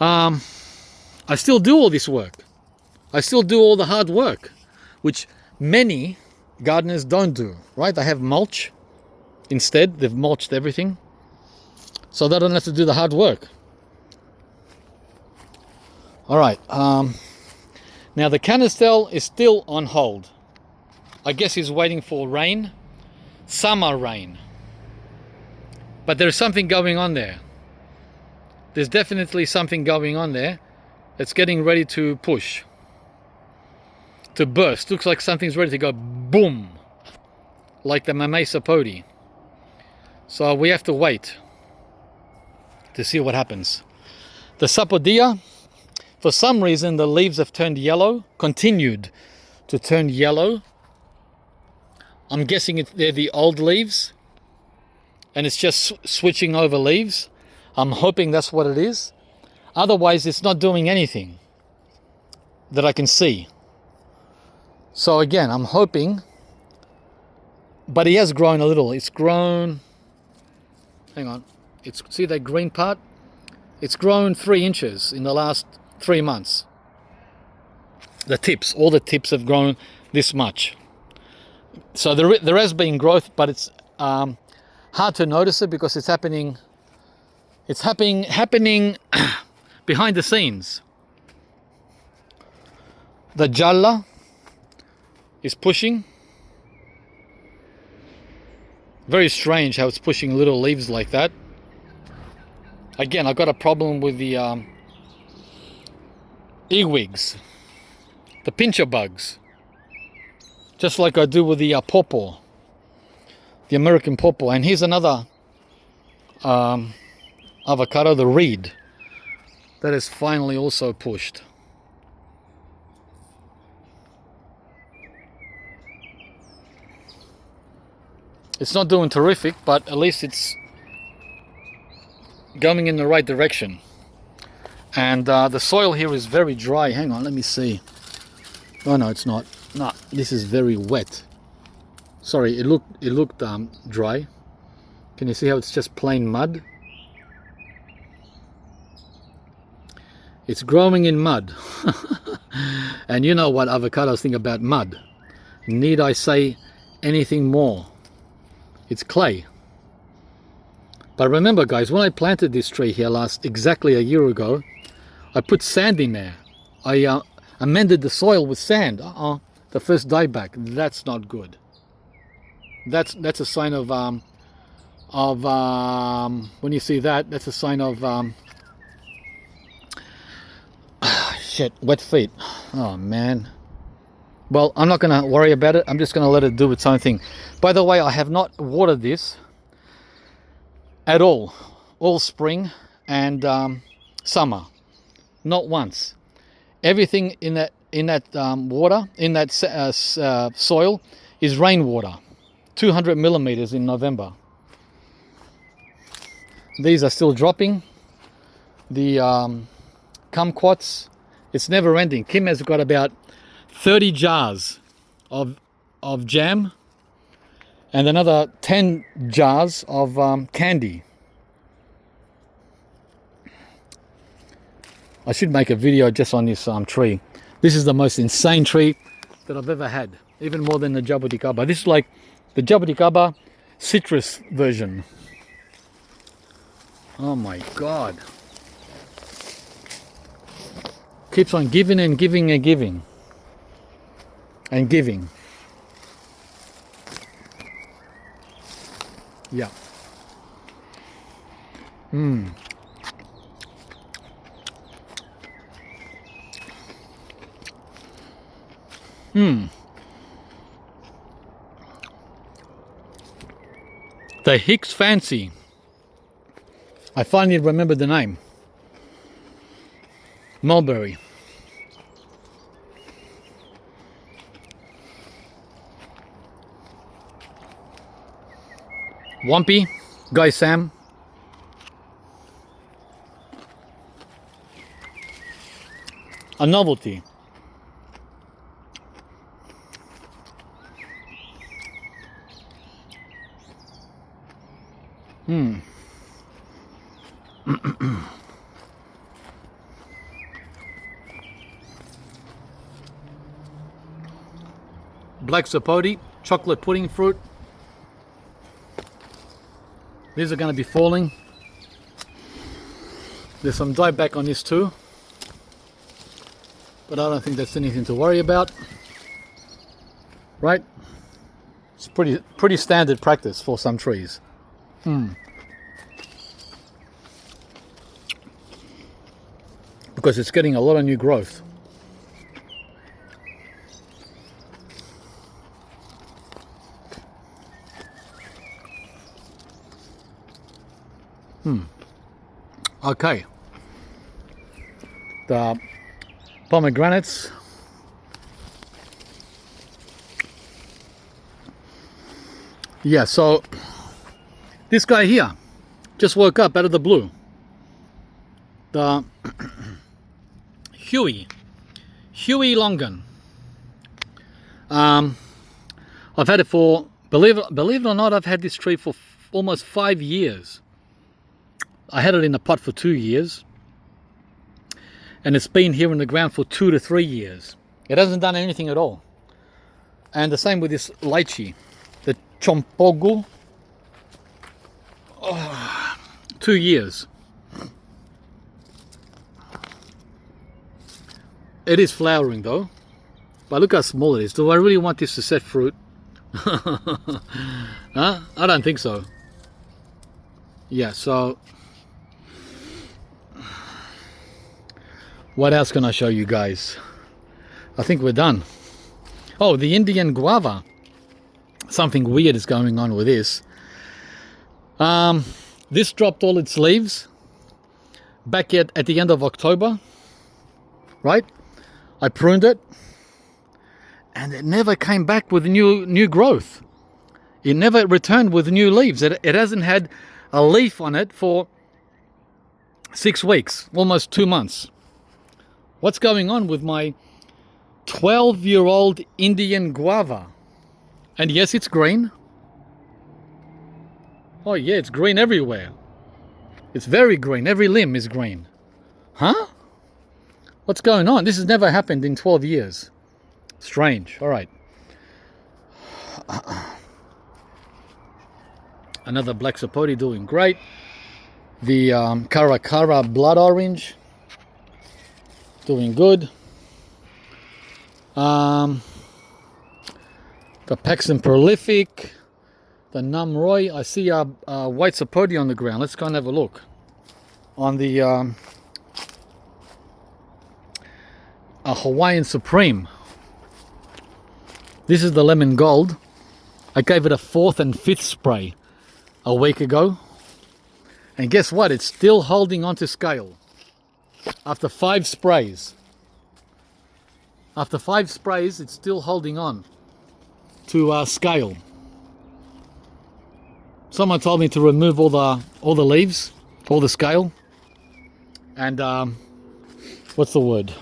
I still do all this work. I still do all the hard work, which many gardeners don't do, right? They have mulch instead. They've mulched everything, so they don't have to do the hard work. All right. Now the canistel is still on hold. I guess he's waiting for rain, summer rain. But there's something going on there. There's definitely something going on there that's getting ready to push, to burst. Looks like something's ready to go boom, like the Mamey Sapote. So we have to wait to see what happens. The Sapodilla, for some reason, the leaves have turned yellow, continued to turn yellow. I'm guessing they're the old leaves, and it's just switching over leaves. I'm hoping that's what it is. Otherwise, it's not doing anything that I can see. So again, I'm hoping, but he has grown a little. It's grown, hang on, see that green part? It's grown 3 inches in the last 3 months. The tips, all the tips have grown this much. So there has been growth, but it's hard to notice it because it's happening. It's happening behind the scenes. The jalla is pushing. Very strange how it's pushing little leaves like that. Again, I've got a problem with the earwigs, the pincher bugs, just like I do with the pawpaw, the American pawpaw. And here's another avocado, the reed, that is finally also pushed. It's not doing terrific, but at least it's going in the right direction. And the soil here is very dry. Hang on, let me see. Oh no, it's not. No, this is very wet. Sorry, it looked dry. Can you see how it's just plain mud? It's growing in mud. And you know what avocados think about mud. Need I say anything more? It's clay. But remember, guys, when I planted this tree here exactly a year ago, I put sand in there. I amended the soil with sand. The first dieback. That's not good. That's a sign of when you see that, that's a sign of shit, wet feet. Oh man. Well, I'm not going to worry about it. I'm just going to let it do its own thing. By the way, I have not watered this at all all spring and summer. Not once. Everything in that water, in that soil, is rainwater. 200 millimeters in November. These are still dropping. The kumquats, it's never ending. Kim has got about 30 jars of jam and another 10 jars of candy. I should make a video just on this tree. This is the most insane tree that I've ever had, even more than the Jaboticaba. This is like the Jaboticaba citrus version. Oh my God. Keeps on giving and giving and giving. And giving. Yeah. The Hicks Fancy. I finally remembered the name. Mulberry. Wampy, Guy Sam. A Novelty. Black Sapote, chocolate pudding fruit. These are going to be falling. There's some dieback on this too, but I don't think that's anything to worry about, right? It's pretty standard practice for some trees. Because it's getting a lot of new growth. Okay. The pomegranates. Yeah, so this guy here just woke up out of the blue. The Huey Longan. I've had it for, believe it or not, I've had this tree for almost 5 years. I had it in a pot for 2 years, and it's been here in the ground for 2 to 3 years. It hasn't done anything at all. And the same with this lychee, the chompogu. 2 years. It is flowering though, but look how small it is. Do I really want this to set fruit? Huh? I don't think so. Yeah, so what else can I show you guys? I think we're done. Oh, the Indian guava. Something weird is going on with this. This dropped all its leaves back at the end of October, right? I pruned it, and it never came back with new growth. It never returned with new leaves. It hasn't had a leaf on it for 6 weeks, almost 2 months. What's going on with my 12-year-old Indian guava? And yes, it's green. Oh yeah, it's green everywhere. It's very green. Every limb is green. Huh? What's going on? This has never happened in 12 years. Strange. All right. Another black sapote doing great. The Caracara blood orange doing good. The Paxton prolific. The Namroy. I see a white sapote on the ground. Let's go and have a look. On the a Hawaiian Supreme. This is the lemon gold. I gave it a 4th and 5th spray a week ago. And guess what? It's still holding on to scale. After 5 sprays. After 5 sprays, it's still holding on to scale. Someone told me to remove all the leaves, all the scale, and what's the word?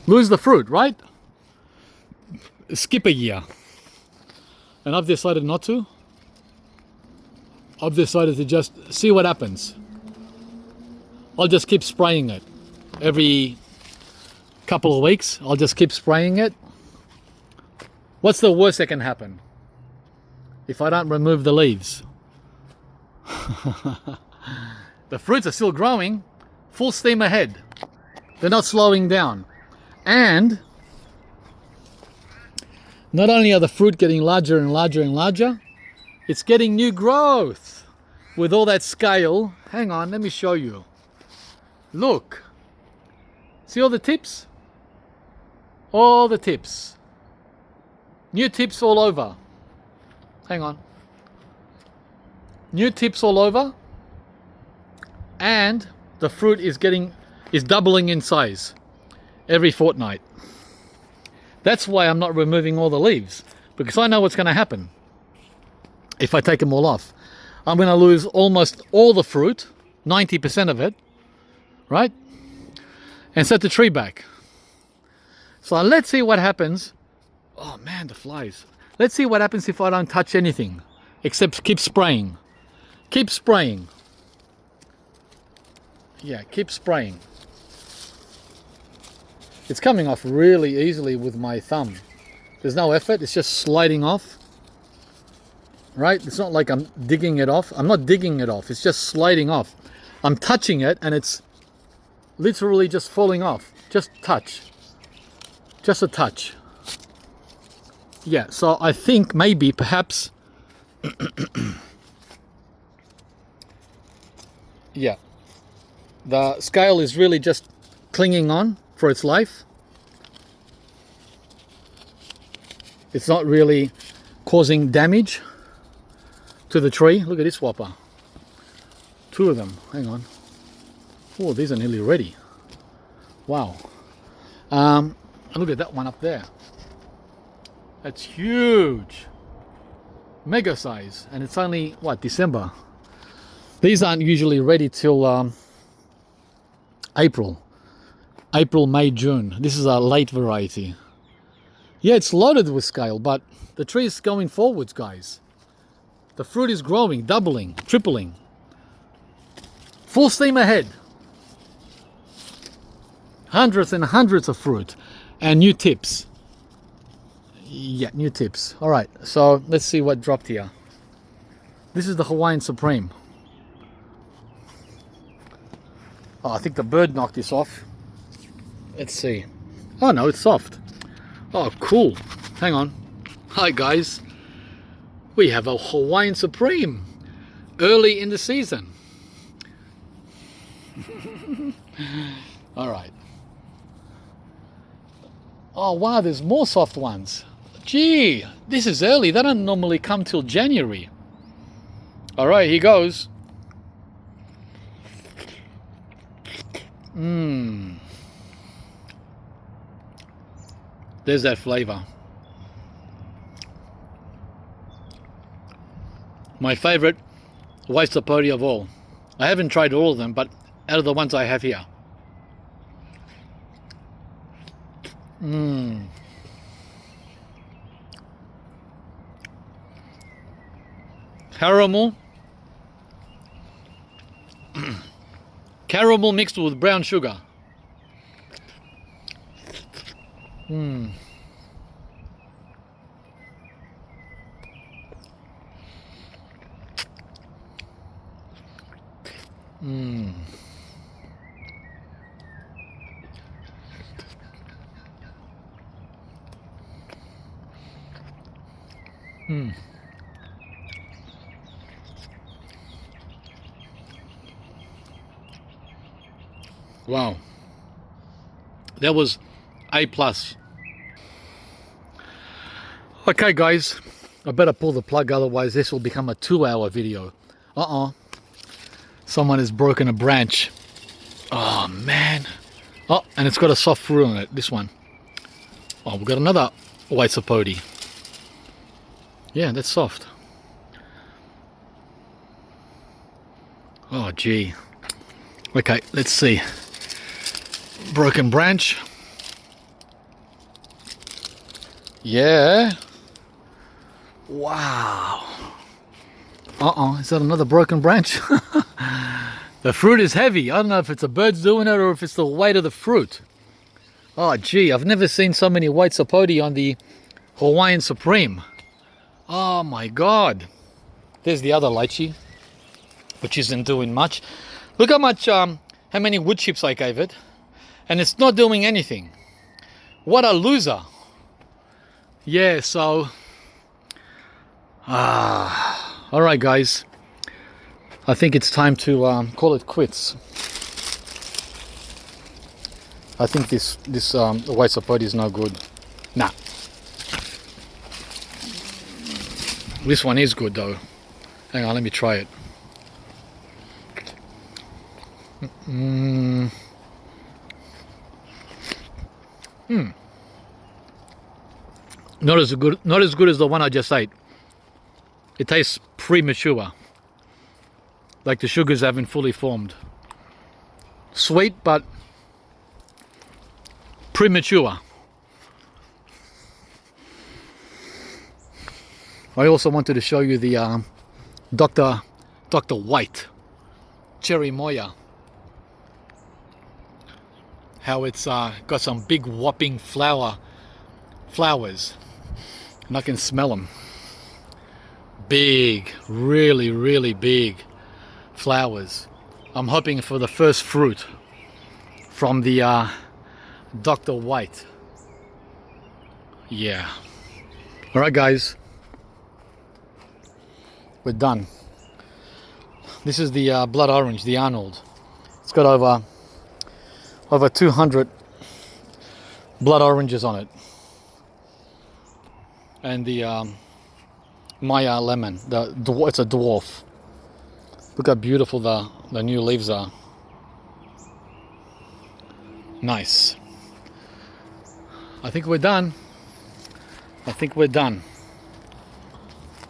Lose the fruit, right? Skip a year. And I've decided not to. I've decided to just see what happens. I'll just keep spraying it. Every couple of weeks, I'll just keep spraying it. What's the worst that can happen? If I don't remove the leaves. The fruits are still growing, full steam ahead. They're not slowing down. And not only are the fruit getting larger and larger and larger, it's getting new growth with all that scale. Hang on, let me show you. Look. See all the tips? All the tips. New tips all over. Hang on. New tips all over. And the fruit is doubling in size every fortnight. That's why I'm not removing all the leaves, because I know what's going to happen if I take them all off. I'm going to lose almost all the fruit, 90% of it, right? And set the tree back. So let's see what happens. Oh man, the flies. Let's see what happens if I don't touch anything, except keep spraying. Keep spraying. Yeah, keep spraying. It's coming off really easily with my thumb. There's no effort, it's just sliding off. Right? It's not like I'm digging it off. I'm not digging it off, it's just sliding off. I'm touching it and it's literally just falling off. Just touch. Just a touch. Yeah, so I think maybe, perhaps... yeah. The scale is really just clinging on for its life. It's not really causing damage to the tree. Look at this whopper. 2 of them. Hang on. Oh, these are nearly ready. Wow. And look at that one up there. That's huge. Mega size. And it's only, what, December? These aren't usually ready till April, May, June. This is a late variety. Yeah, it's loaded with scale, but the tree is going forwards, guys. The fruit is growing, doubling, tripling. Full steam ahead. Hundreds and hundreds of fruit and new tips. Yeah, new tips. All right, so let's see what dropped here. This is the Hawaiian Supreme. Oh, I think the bird knocked this off. Let's see. Oh no, it's soft. Oh, cool. Hang on. Hi guys. We have a Hawaiian Supreme early in the season. All right. Oh wow, there's more soft ones. Gee, this is early. They don't normally come till January. All right, here goes. There's that flavor. My favorite white Sapote of all. I haven't tried all of them, but out of the ones I have here. Caramel. Caramel mixed with brown sugar. Wow. That was A+. Okay guys, I better pull the plug, otherwise this will become a 2-hour video. Someone has broken a branch. Oh man. Oh, and it's got a soft fruit on it, this one. Oh, we've got another white sapote. Yeah, that's soft. Oh gee. Okay, let's see. Broken branch. Yeah. Wow. Is that another broken branch? The fruit is heavy. I don't know if it's the birds doing it or if it's the weight of the fruit. Oh gee, I've never seen so many white sapote on the Hawaiian Supreme. Oh my god. There's the other lychee, which isn't doing much. Look how much, how many wood chips I gave it. And it's not doing anything. What a loser. Yeah, so... Alright guys. I think it's time to call it quits. I think this white sapote is no good. Nah. This one is good though. Hang on, let me try it. Not as good as the one I just ate. It tastes premature. Like the sugars haven't fully formed. Sweet, but premature. I also wanted to show you the Dr. White cherry moya. How it's got some big whopping flowers, and I can smell them. Big, really, really big flowers. I'm hoping for the first fruit from the Dr. White. Yeah. All right, guys. We're done. This is the blood orange, the Arnold. It's got over 200 blood oranges on it. And the Maya lemon, it's a dwarf. Look how beautiful the new leaves are. Nice. I think we're done.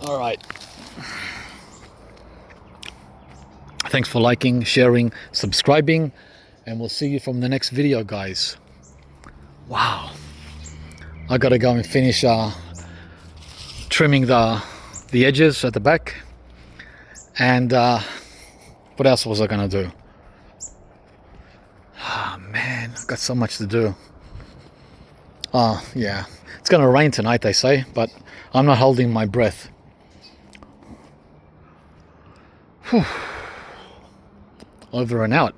All right. Thanks for liking, sharing, subscribing, and we'll see you from the next video, guys. Wow. I gotta go and finish trimming the edges at the back, and what else was I gonna do? Man, I've got so much to do. Yeah, it's gonna rain tonight, they say, but I'm not holding my breath. Whew. Over and out.